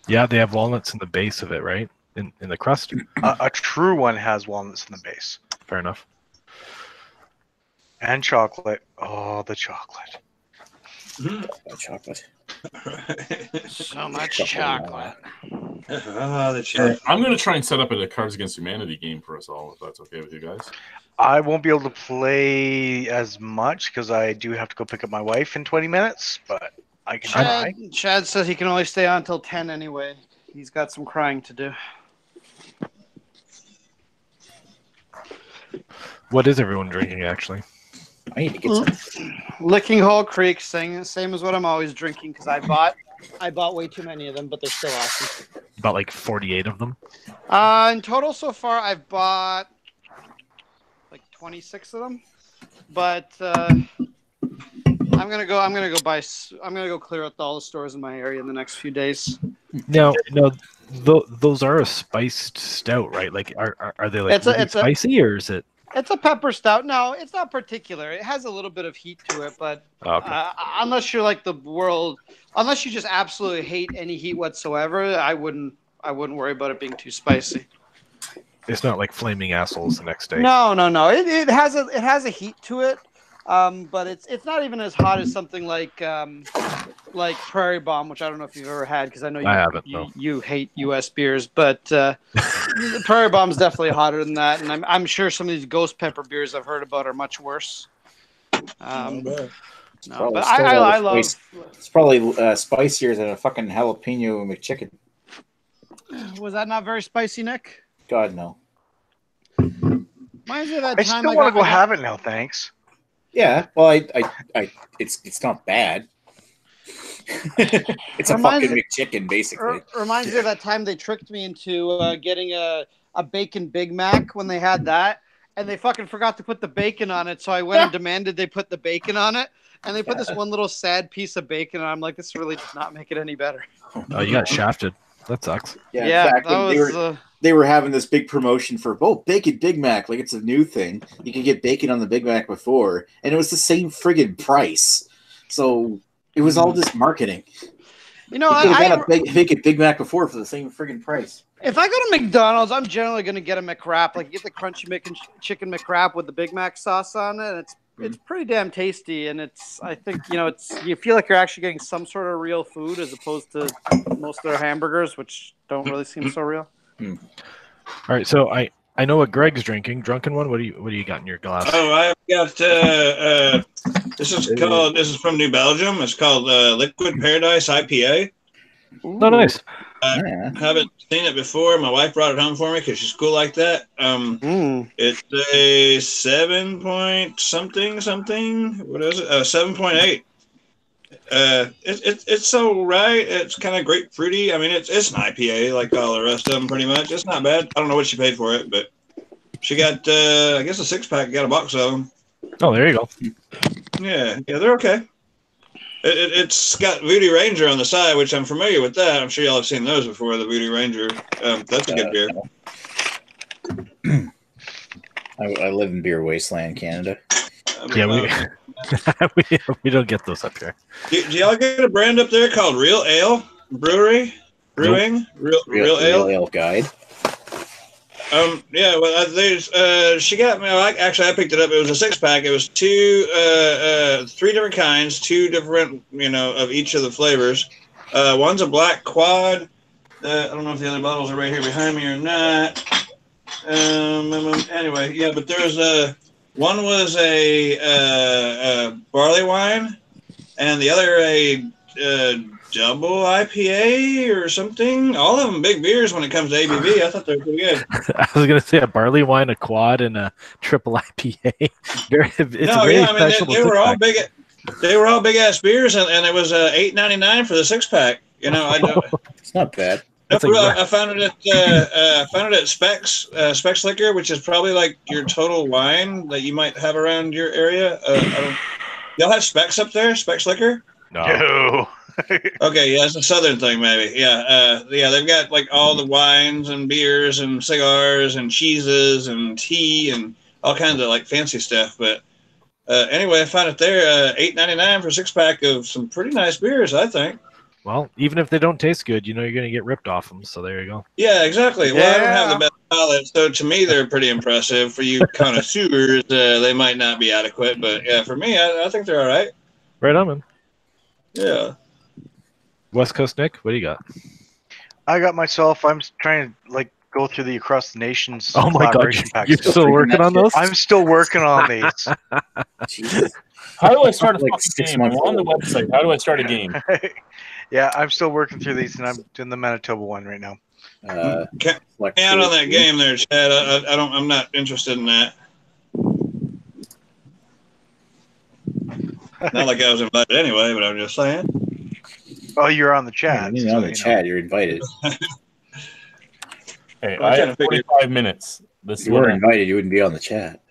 Yeah, they have walnuts in the base of it, right? In the crust. A true one has walnuts in the base. Fair enough. And chocolate. Oh, the chocolate. Chocolate. So much chocolate. The chocolate. I'm going to try and set up a Cards Against Humanity game for us all, if that's okay with you guys. I won't be able to play as much because I do have to go pick up my wife in 20 minutes, but I can try. Chad says he can only stay on until 10 anyway. He's got some crying to do. What is everyone drinking, actually? I need to get some. Licking Hole Creek, same as what I'm always drinking because I bought way too many of them, but they're still awesome. About like 48 of them. In total so far, I've bought like 26 of them, but I'm gonna go clear out all the stores in my area in the next few days. No, those are a spiced stout, right? Like, are they like spicy or is it? It's a pepper stout. No, it's not particular. It has a little bit of heat to it, but unless you're like unless you just absolutely hate any heat whatsoever, I wouldn't worry about it being too spicy. It's not like flaming assholes the next day. No. It has a heat to it, but it's not even as hot as something like Prairie Bomb, which I don't know if you've ever had, because I know you hate U.S. beers, but Prairie Bomb's definitely hotter than that, and I'm sure some of these ghost pepper beers I've heard about are much worse. But I love. It's probably spicier than a fucking jalapeno McChicken. Was that not very spicy, Nick? God no. Reminds me of that I time still want to go have it now, thanks. Yeah, well, it's not bad. It's a fucking McChicken, basically. Reminds me of that time they tricked me into getting a bacon Big Mac when they had that, and they fucking forgot to put the bacon on it. So I went and demanded they put the bacon on it, and they put this one little sad piece of bacon, and I'm like, this really does not make it any better. Oh, you got shafted. That sucks. Yeah, in fact, they were having this big promotion for bacon Big Mac, like it's a new thing. You could get bacon on the Big Mac before, and it was the same friggin' price. So it was all just marketing. I got a bacon Big Mac before for the same friggin' price. If I go to McDonald's, I'm generally going to get a McWrap. Like, you get the crunchy chicken McWrap with the Big Mac sauce on it, and it's pretty damn tasty. And I think you feel like you're actually getting some sort of real food as opposed to most of their hamburgers, which don't really seem so real. All right, so I know what Greg's drinking. Drunken one. What do you got in your glass? Oh, I've got this is from New Belgium. It's called Liquid Paradise IPA. Ooh. Oh, nice. I haven't seen it before. My wife brought it home for me because she's cool like that. It's a 7 point something. What is it? 7.8. It's so right. It's kind of grapefruity. I mean, it's an IPA like all the rest of them, pretty much. It's not bad. I don't know what she paid for it, but she got I guess a 6-pack. Got a box of them. Oh, there you go. Yeah, they're okay. It's got Voodoo Ranger on the side, which I'm familiar with that. I'm sure y'all have seen those before, the Voodoo Ranger. That's a good beer. I live in Beer Wasteland, Canada. Yeah, we don't get those up here. Do y'all get a brand up there called Real Ale Brewing? Real Ale Guide. Yeah, well, she got me. Actually, I picked it up. It was a 6-pack. It was 3 different kinds, 2 different, of each of the flavors. One's a black quad. I don't know if the other bottles are right here behind me or not. Anyway, yeah, but there was one was a barley wine, and the other a double IPA or something. All of them big beers when it comes to ABV. I thought they were pretty good. I was going to say a barley wine, a quad, and a triple IPA. They were all big. They were all big ass beers, and it was $8.99 for the 6-pack. It's not bad. I found it at Specs Liquor, which is probably like your Total Wine that you might have around your area. Y'all have Specs up there? Specs Liquor? No. Okay, yeah, it's a southern thing, maybe. Yeah, they've got like all the wines and beers and cigars and cheeses and tea and all kinds of like fancy stuff. But anyway, I found it there, $8.99 for a 6-pack of some pretty nice beers, I think. Well, even if they don't taste good, you're going to get ripped off them. So there you go. Yeah, exactly. Well, I don't have the best palate, so to me they're pretty impressive. For you connoisseurs, they might not be adequate, but yeah, for me, I think they're all right. Right on, man. Yeah. West Coast Nick, what do you got? I got myself. I'm trying to go through the Across the Nations. Oh my god, you're still working on those? I'm still working on these. Jesus. How do I start a fucking game? I'm on the website. How do I start a game? Yeah, I'm still working through these, and I'm doing the Manitoba one right now. Count on that game there, Chad. I'm not interested in that. Not like I was invited anyway, but I'm just saying. Oh, you're on the chat. You're on the chat. You're invited. Hey, I have 45 minutes. If you were invited, you wouldn't be on the chat.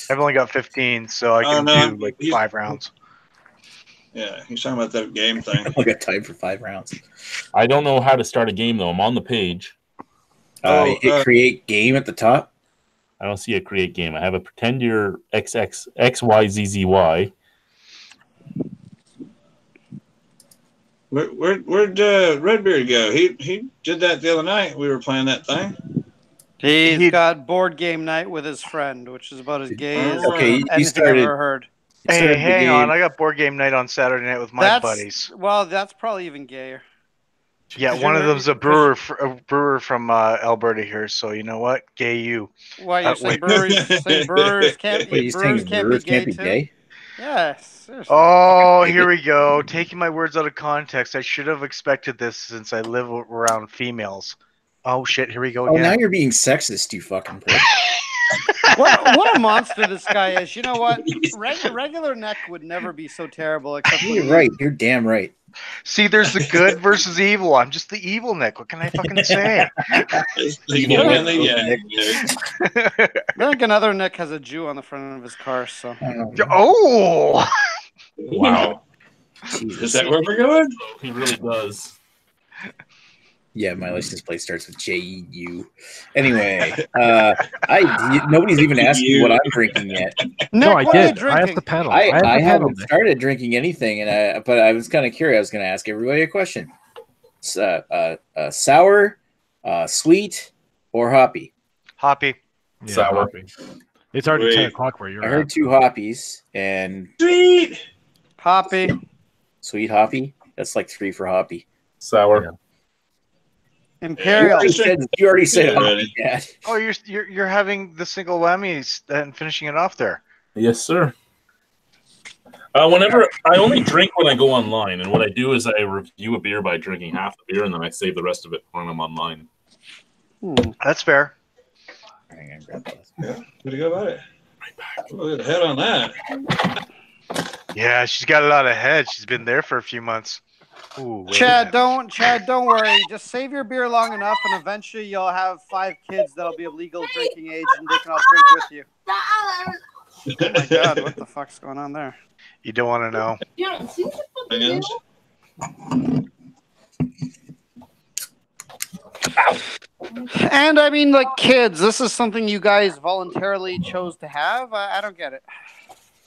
I've only got 15, so I can do 5 rounds. Yeah, he's talking about that game thing. I got time for 5 rounds. I don't know how to start a game, though. I'm on the page. Hit create game at the top. I don't see a create game. I have a pretend you're XYZZY. Where'd Redbeard go? He did that the other night. We were playing that thing. He's got board game night with his friend, which is about as gay as anything I've ever heard. Hey, hang on. I got board game night on Saturday night with my buddies. Well, that's probably even gayer. Yeah, one of them's a brewer from Alberta here. So you know what? Gay you. Why you're saying brewers can't be gay? Yes. Seriously. Oh, here we go. Taking my words out of context, I should have expected this since I live around females. Oh shit! Here we go again. Oh, now you're being sexist, you fucking prick. What a monster this guy is. You know what? Regular Nick would never be so terrible. Except you're right. You're damn right. See, there's the good versus evil. I'm just the evil Nick. What can I fucking say? I think another Nick has a Jew on the front of his car. So. Oh. Wow. Is that where we're going? He really does. Yeah, my license plate starts with J-E-U. Anyway, nobody's even asked me what I'm drinking yet. No, I did. I have the panel. I haven't started drinking anything, but I was kind of curious. I was going to ask everybody a question. Sour, sweet, or hoppy? Hoppy. Yeah, sour. Hoppy. It's already 10 o'clock where you're I heard 2 hoppies and sweet hoppy. Sweet hoppy. That's like 3 for hoppy. Sour. Yeah. Imperial. You already said hoppy, Dad. Oh, you're having the single whammies and finishing it off there. Yes, sir. Whenever I only drink when I go online, and what I do is I review a beer by drinking half the beer, and then I save the rest of it when I'm online. That's fair. Yeah, way to go about it. Right back. Look at the head on that. Yeah, she's got a lot of head. She's been there for a few months. Ooh, Chad, don't worry. Just save your beer long enough, and eventually you'll have 5 kids that'll be of legal drinking age, and they can all drink with you. Oh my God, what the fuck's going on there? You don't want to know. And I mean, like kids, this is something you guys voluntarily chose to have. I don't get it.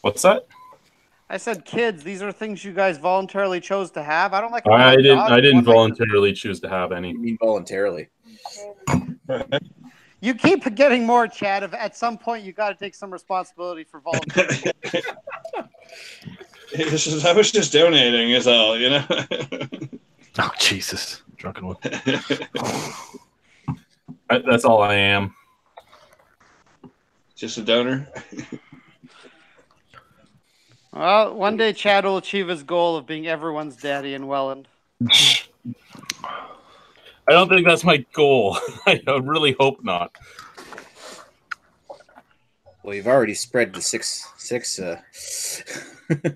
What's that? I said kids. These are things you guys voluntarily chose to have. I don't like. I didn't voluntarily choose to have any. You mean voluntarily? You keep getting more, Chad. At some point, you got to take some responsibility for volunteering. I was just donating, is all, you know. Oh Jesus, drunken one. That's all I am. Just a donor. Well, one day Chad will achieve his goal of being everyone's daddy in Welland. I don't think that's my goal. I really hope not. Well, you've already spread the six.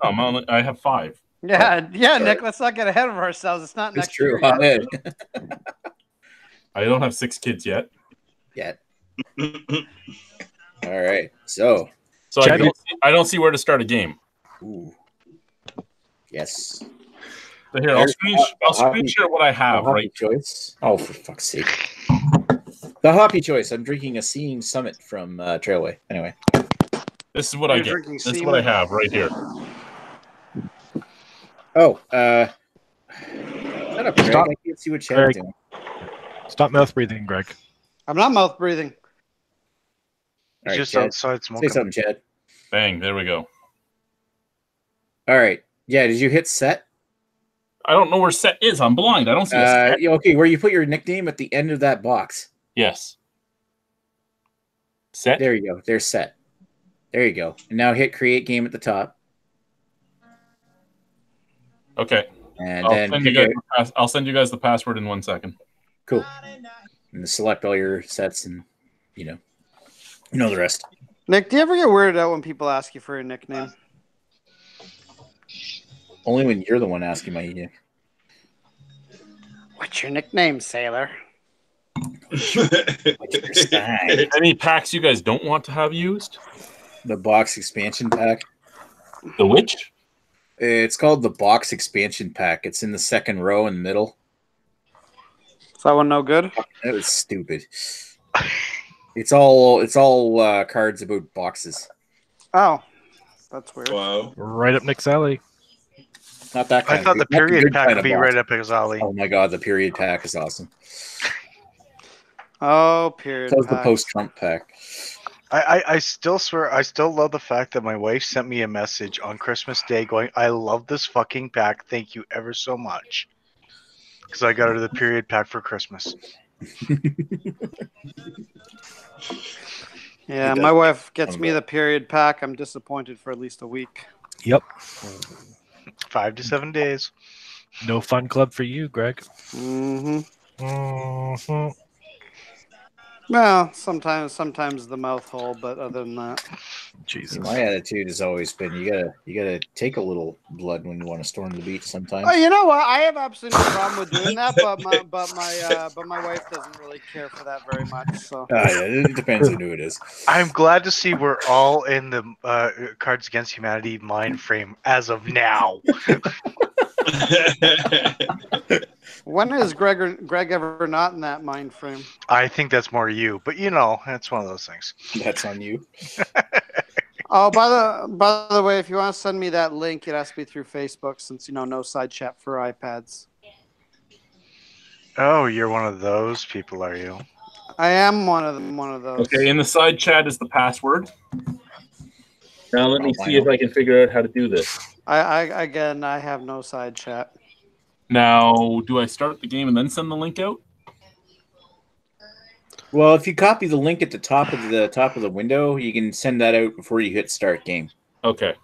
I have 5. Yeah, Nick. Let's not get ahead of ourselves. It's not next year yet. I don't have 6 kids yet. All right, so I don't see where to start a game. Ooh. Yes. So here, I'll screen share what I have. Right. Choice. Oh, for fuck's sake! The hoppy choice. I'm drinking a Seeing Summit from Trailway. Anyway, this is what I get. This is what I have right here. Oh, shut up, Greg. I can't see what Chad's doing. Stop mouth breathing, Greg. I'm not mouth breathing. All right, just Chad. outside smoking. Say something, Chad. Bang! There we go. All right. Yeah. Did you hit set? I don't know where set is. I'm blind. I don't see a set. Okay, where you put your nickname at the end of that box. Yes. Set. There you go. There's set. There you go. And now hit create game at the top. Okay. And I'll send you guys the password in 1 second. Cool. And select all your sets, and you know the rest. Nick, do you ever get weirded out when people ask you for your nickname? Only when you're the one asking my nickname. What's your nickname, sailor? Any packs you guys don't want to have used? The box expansion pack. The which? It's called the box expansion pack. It's in the second row in the middle. Is that one no good? That was stupid. It's all cards about boxes. Oh, that's weird. Wow. Right up Nick's alley. Not that kind I thought the not good period pack kind would of be box. right up his alley. Oh my god, the period pack is awesome. Oh, period. So is the pack. post-Trump pack. I still swear, I still love the fact that my wife sent me a message on Christmas Day going, I love this fucking pack. Thank you ever so much. Because I got her the period pack for Christmas. Yeah, my wife gets me the period pack. I'm disappointed for at least a week. Yep. 5 to 7 days. No fun club for you, Greg. Mm-hmm. Mm-hmm. Well, sometimes the mouth hole, but other than that, Jesus. My attitude has always been you gotta take a little blood when you want to storm the beach sometimes. oh, you know what? I have absolutely no problem with doing that, but my wife doesn't really care for that very much. So Yeah, it depends on who it is. I'm glad to see we're all in the Cards Against Humanity mind frame as of now. when is Greg ever not in that mind frame? I think that's more you, but you know, that's one of those things. That's on you. Oh, by the way, if you want to send me that link, it has to be through Facebook, since no side chat for iPads. Oh, you're one of those people, are you? I am one of them. One of those. Okay, in the side chat is the password. Now let me Oh, see if I can figure out how to do this. I have no side chat. Now, do I start the game and then send the link out? Well, if you copy the link at the top of the window, you can send that out before you hit start game. Okay.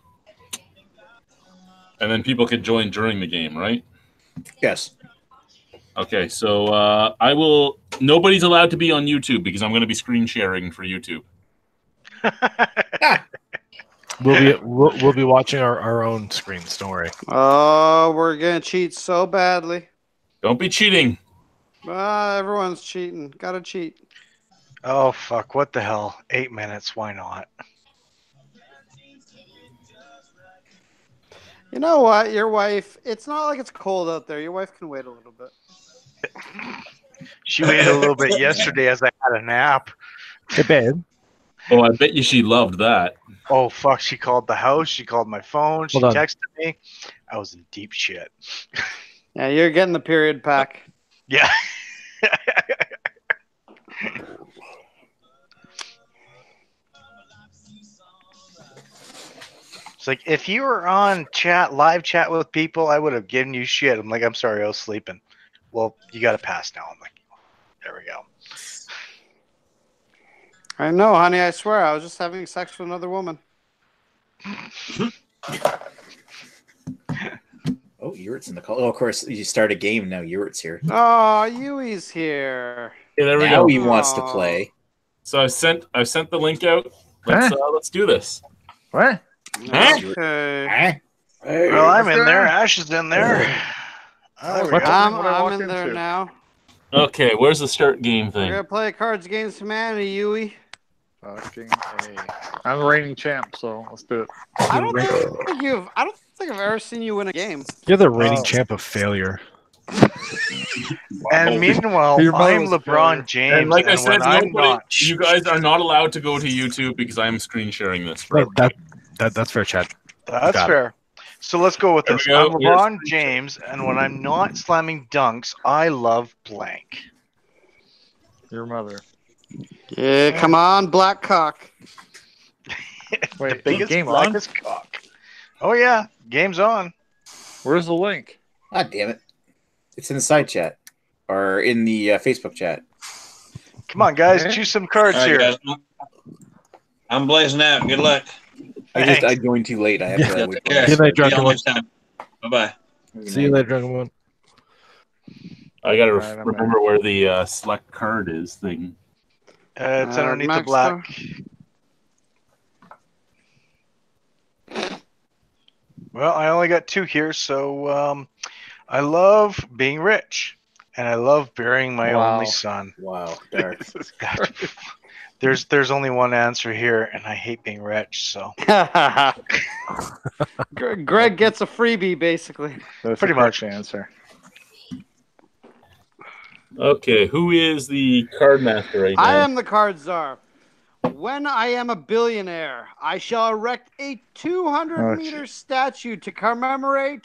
And then people could join during the game, right? Yes. Okay, so I will. Nobody's allowed to be on YouTube because I'm going to be screen sharing for YouTube. We'll be watching our own screens. Don't worry. Oh, we're gonna cheat so badly. Don't be cheating. Everyone's cheating. Gotta cheat. Oh, fuck. What the hell? 8 minutes. Why not? You know what? Your wife, it's not like it's cold out there. Your wife can wait a little bit. She waited a little bit yesterday as I had a nap. Hey, babe. Oh, I bet you she loved that. Oh, fuck. She called the house. She called my phone. She Hold on. texted me. I was in deep shit. Yeah, you're getting the period pack. Yeah. It's like, if you were on live chat with people, I would have given you shit. I'm like, I'm sorry, I was sleeping. Well, you got to pass now. I'm like, there we go. I know, honey. I swear, I was just having sex with another woman. Oh, Yurt's in the call. Oh, of course, you start a game now. Yurt's here. Oh, Yui's here. Okay, there we Now go. he wants to play. So I've sent the link out. Let's do this. What? Okay. Well, I'm in there. Ash is in there. I'm in there now. Okay, where's the start game We're thing? gonna play Cards Against Humanity, Yui. Fucking A. I'm the reigning champ, so let's do it. I don't think I've ever seen you win a game. You're the reigning champ of failure. And meanwhile, Your mother I'm was a LeBron failure. James. And like I said, when I'm not, you guys are not allowed to go to YouTube because I am screen sharing this. For That's fair, Chad. that's Got it. fair. So let's go with There this. we go. I'm LeBron James, and when I'm not slamming dunks, I love blank. Your mother. Yeah, come on, black cock. Wait, The biggest, game on? blackest cock. Oh yeah, game's on. Where's the link? God damn it. It's in the side chat. Or in the Facebook chat. Come on, guys, Okay. choose some cards All right, here. guys. I'm blazing out. Good luck. I joined too late. I have to wait. Yeah. Good night, See y'all Drunken One. next time. Bye-bye. See you later, Drunken One. I gotta Alright, I'm remember where the select card is thing. It's underneath the Max black. Well, I only got 2 here, so I love being rich, and I love burying my Wow. only son. Wow. Dark. Jesus Christ. There's only one answer here, and I hate being rich, so Greg gets a freebie, basically. That's Pretty the correct much. answer. Okay, who is the card master right now? I am the card czar. When I am a billionaire, I shall erect a 200-meter statue to commemorate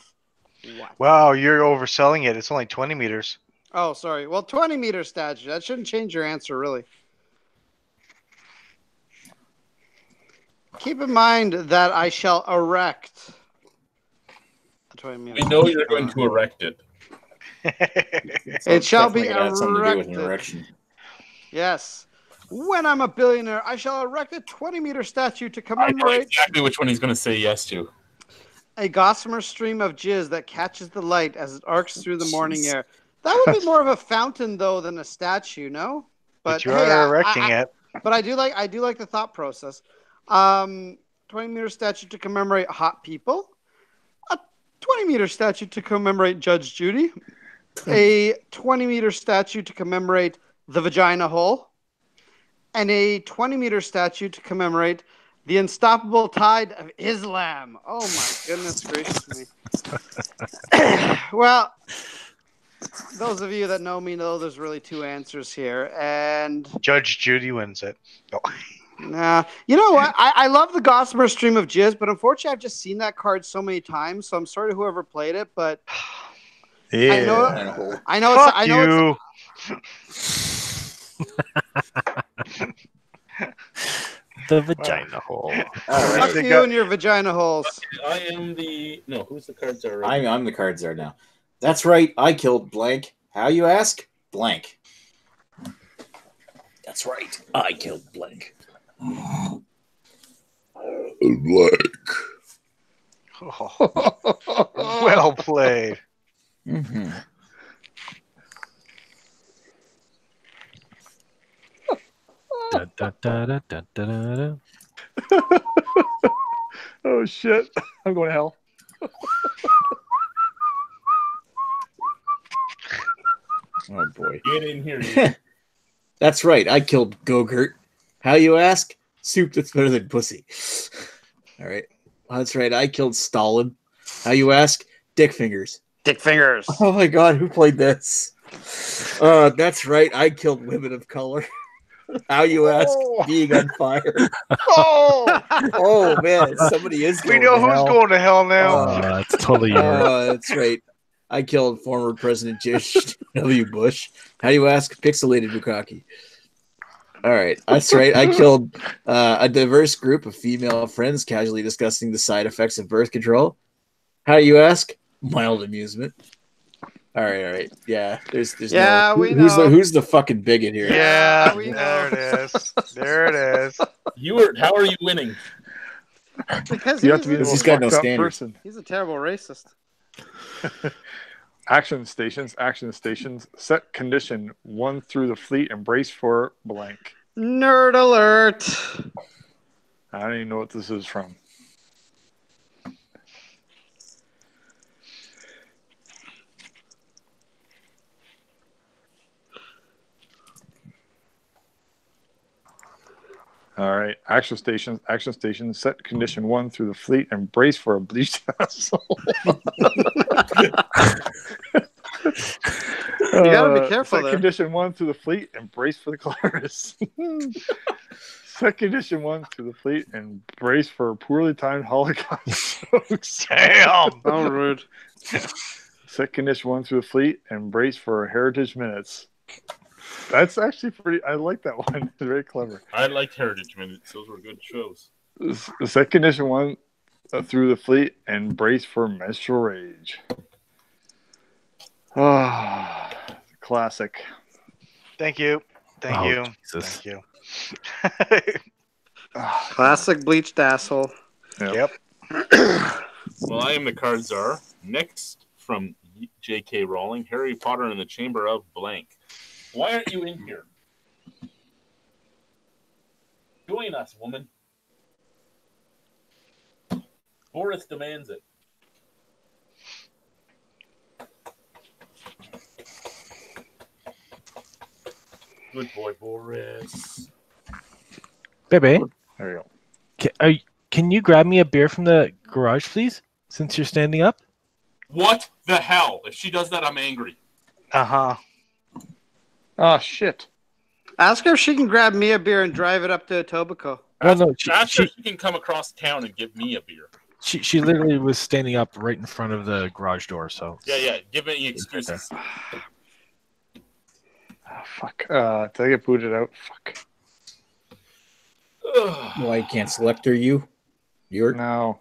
what? Wow, you're overselling it. It's only 20 meters. Oh, sorry. Well, 20-meter statue. That shouldn't change your answer, really. Keep in mind that I shall erect a 20-meter. We know you're going to erect it. It shall be Definitely got something to do with an erected. erection. Yes. When I'm a billionaire, I shall erect a 20-meter statue to I know commemorate exactly which one he's going to say yes to. a gossamer stream of jizz that catches the light as it arcs through the morning air. That would be more of a fountain, though, than a statue, no? But you are erecting it. But I do like the thought process. 20-meter statue to commemorate hot people. A 20-meter statue to commemorate Judge Judy. A 20-meter statue to commemorate the vagina hole. And a 20-meter statue to commemorate the unstoppable tide of Islam. Oh, my goodness gracious me. Well, those of you that know me know there's really two answers here. And Judge Judy wins it. Oh. nah, you know what? I love the Gossamer Stream of Jizz, but unfortunately, I've just seen that card so many times. So I'm sorry to whoever played it, but Yeah. I know Fuck I know The vagina hole. Fuck you and your vagina holes. I am the... No, who's the cards are? I'm the card czar now. That's right. I killed blank. How, you ask? Blank. That's right. I killed blank. Blank. Well played. Mm-hmm. Da, da, da, da, da, da, da. Oh shit! I'm going to hell. Oh boy. Get in here. You. That's right. I killed Gogurt. How, you ask? Soup that's better than pussy. All right. That's right. I killed Stalin. How, you ask? Dick fingers. Dick fingers. Oh my god, who played this? That's right. I killed women of color. How, you ask? Being on fire. Oh man, somebody is going We know to who's hell. going to hell now. It's totally yours. That's right. I killed former President George W. Bush. How, do you ask? Pixelated Bukaki. All right. That's right. I killed a diverse group of female friends casually discussing the side effects of birth control. How, do you ask? Mild amusement. All right. Yeah. There's Yeah, no, we know. who's the fucking bigot here? Yeah, we there know. it is. There it is. How are you winning? Because You have to be the Because most he's got no fucked up standards. person. he's a terrible racist. Action stations. Set condition 1 through the fleet and brace for blank. Nerd alert. I don't even know what this is from. All right. Action stations. Set condition 1 through the fleet and brace for a bleached asshole. You gotta be careful Set there. condition 1 through the fleet and brace for the chorus. Set condition 1 through the fleet and brace for poorly timed Holocaust jokes. Damn. Oh, rude. Set condition 1 through the fleet and brace for heritage minutes. That's actually pretty. I like that one. It's very clever. I liked Heritage Minutes. Those were good shows. Set condition 1 through the fleet and brace for menstrual rage. Ah, classic. Thank you. Thank Oh, you. Jesus. Thank you. Classic bleached asshole. Yep. Well, I am the card czar. Next from J.K. Rowling, Harry Potter and the Chamber of Blank. Why aren't you in here? Join us, woman. Boris demands it. Good boy, Boris. Baby, There you go. can you grab me a beer from the garage, please? Since you're standing up. What the hell? If she does that, I'm angry. Uh-huh. Oh shit! Ask her if she can grab me a beer and drive it up to Etobicoke. Well, no, Ask her if she can come across town and give me a beer. she literally was standing up right in front of the garage door. So Yeah. Give any excuses. Oh, fuck. Did I get booted out? Fuck. Why can't select her you? No,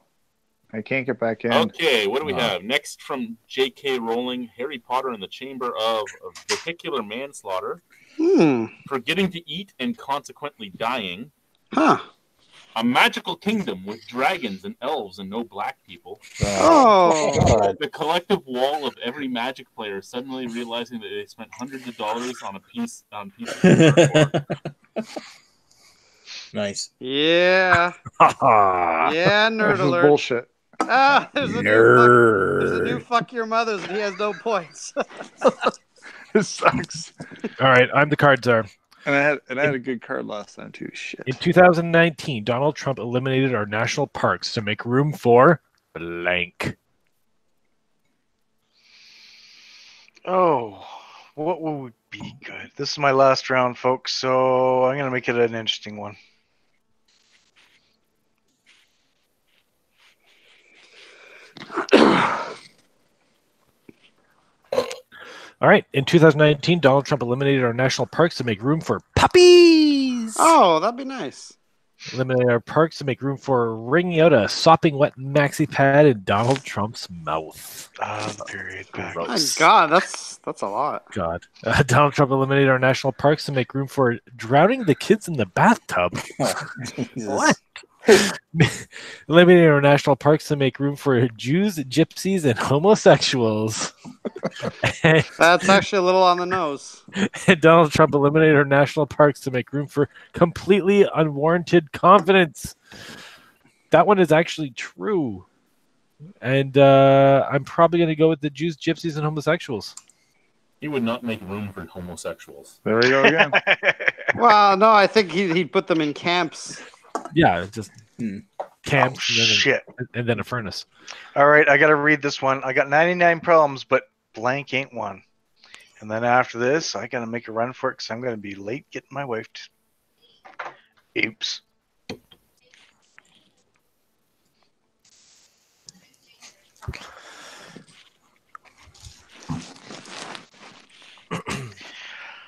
I can't get back in. Okay, what do we have next from J.K. Rowling? Harry Potter and the Chamber of Vehicular Manslaughter. Forgetting to eat and consequently dying. Huh. A magical kingdom with dragons and elves and no black people. Oh. The collective wall of every Magic player suddenly realizing that they spent hundreds of dollars on pieces of cardboard. Nice. Yeah. Yeah, nerd alert. Bullshit. Ah, there's a new fuck your mothers, and he has no points. This sucks. all right, I'm the card czar. And I had a good card last time too. Shit. In 2019, Donald Trump eliminated our national parks to make room for blank. Oh, what would be good? This is my last round, folks, so I'm going to make it an interesting one. All right, in 2019, Donald Trump eliminated our national parks to make room for puppies. Oh, that'd be nice. Eliminated our parks to make room for wringing out a sopping wet maxi pad in Donald Trump's mouth. Period. Back. My God, that's a lot. God. Donald Trump eliminated our national parks to make room for drowning the kids in the bathtub. What? Eliminating our national parks to make room for Jews, gypsies, and homosexuals. That's actually a little on the nose. And Donald Trump eliminated our national parks to make room for completely unwarranted confidence. That one is actually true. And I'm probably going to go with the Jews, gypsies, and homosexuals. He would not make room for homosexuals. There we go again. Well, no, I think he'd put them in camps. Yeah, just camps shit. And then a furnace. All right, I got to read this one. I got 99 problems, but blank ain't one. And then after this, I got to make a run for it because I'm going to be late getting my wife. Oops.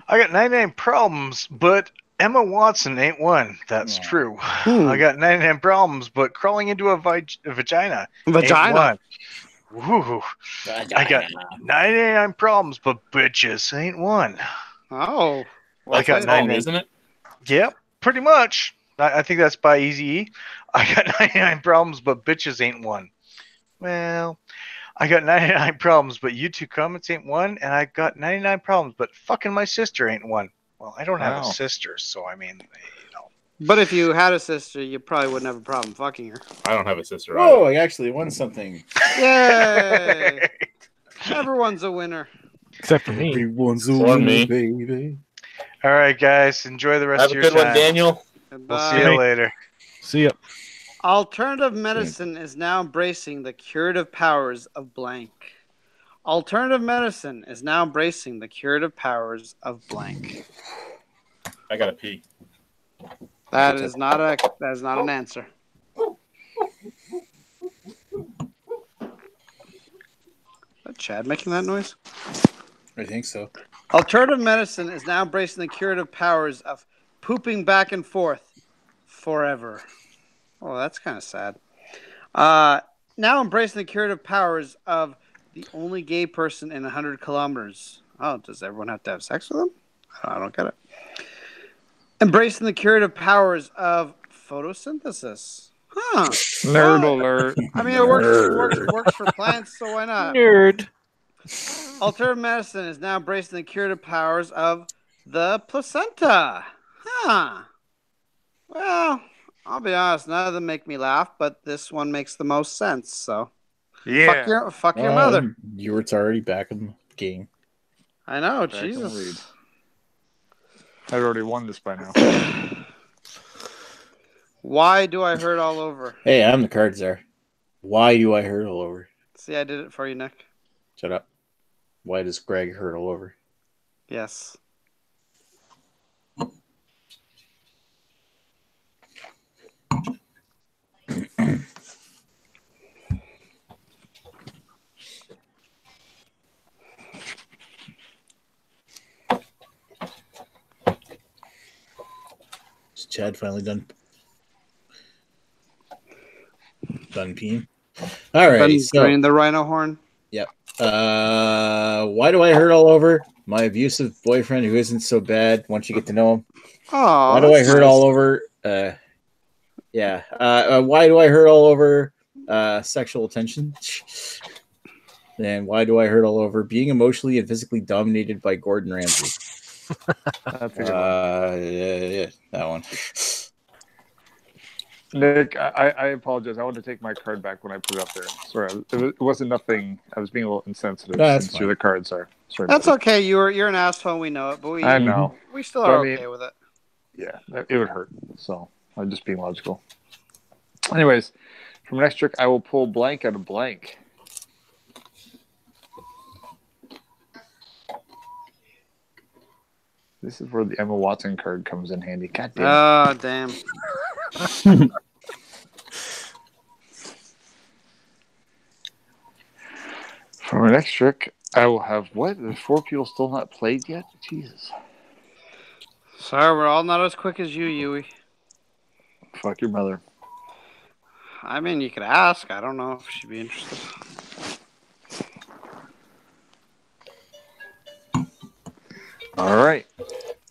I got 99 problems, but Emma Watson ain't one. That's true. I got 99 problems, but crawling into a vagina. Vagina. Ain't one. Woo. I got 99 problems, but bitches ain't one. Oh. Well, I got 99, isn't it? Yep, pretty much. I think that's by Eazy-E. I got 99 problems, but bitches ain't one. Well, I got 99 problems, but YouTube comments ain't one, and I got 99 problems, but fucking my sister ain't one. Well, I don't have a sister, so I mean, you know. But if you had a sister, you probably wouldn't have a problem fucking her. I don't have a sister. Whoa, I actually won something. Yay! Everyone's a winner. Except for me. Everyone's a Or winner, me. baby. All right, guys, enjoy the rest Have of a your good time. one, Daniel. We'll see you later. See ya. Alternative medicine is now embracing the curative powers of blank. Alternative medicine is now embracing the curative powers of blank. I gotta pee. That is not an answer. Is that Chad making that noise? I think so. Alternative medicine is now embracing the curative powers of pooping back and forth forever. Oh, that's kind of sad. Now embracing the curative powers of the only gay person in 100 kilometers. Oh, does everyone have to have sex with them? I don't get it. Embracing the curative powers of photosynthesis. Huh. Nerd alert. I mean, it works for plants, so why not? Nerd. Alternative medicine is now embracing the curative powers of the placenta. Huh. Well, I'll be honest, none of them make me laugh, but this one makes the most sense, so. Yeah. Fuck your mother. It's already back in the game. I know, Back in the lead. Jesus. I've already won this by now. Why do I hurt all over? Hey, I'm the card czar. Why do I hurt all over? See, I did it for you, Nick. Shut up. Why does Greg hurt all over? Yes. Is Chad finally done peeing? All right. Been So, drain the rhino horn. yep. Why do I hurt all over? My abusive boyfriend who isn't so bad once you get to know him. Oh, Why do I hurt all over? Yeah. Why do I hurt all over sexual attention? And why do I hurt all over being emotionally and physically dominated by Gordon Ramsay? That's a good one. Yeah, that one. Nick, I apologize. I want to take my card back when I put it up there. Sorry, it wasn't nothing. I was being a little insensitive since fine. the cards are. Sorry. That's okay. You're an asshole. We know it, but I know. we still are okay with it. Yeah, it would hurt. So I'm just being logical. Anyways, from next trick, I will pull blank out of blank. This is where the Emma Watson card comes in handy. God damn. Oh, damn. For my next trick, I will have what? There's 4 people still not played yet? Jesus. Sorry, we're all not as quick as you, Yui. Fuck your mother. I mean, you could ask. I don't know if she'd be interested. All right.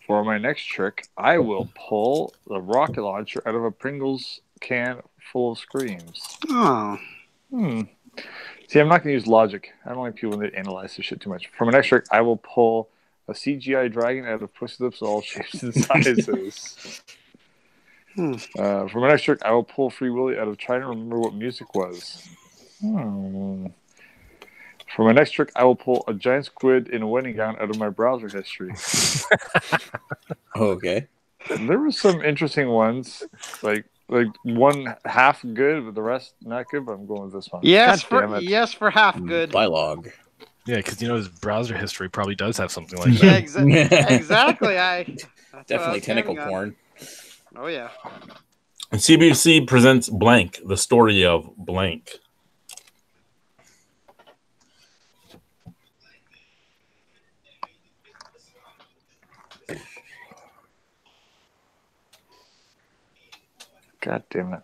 For my next trick, I will pull the rocket launcher out of a Pringles can full of screams. Oh. See, I'm not going to use logic. I don't like people that analyze this shit too much. For my next trick, I will pull a CGI dragon out of Pussy Lips of all shapes and sizes. For my next trick, I will pull Free Willy out of trying to remember what music was. For my next trick, I will pull a giant squid in a wedding gown out of my browser history. Okay. There were some interesting ones, like one half good, but the rest not good. But I'm going with this one. Yes, for half good. Bylog. Yeah, because his browser history probably does have something like that. Yeah, exactly. Definitely tentacle porn. Oh yeah. And CBC presents Blank, the story of Blank. God damn it.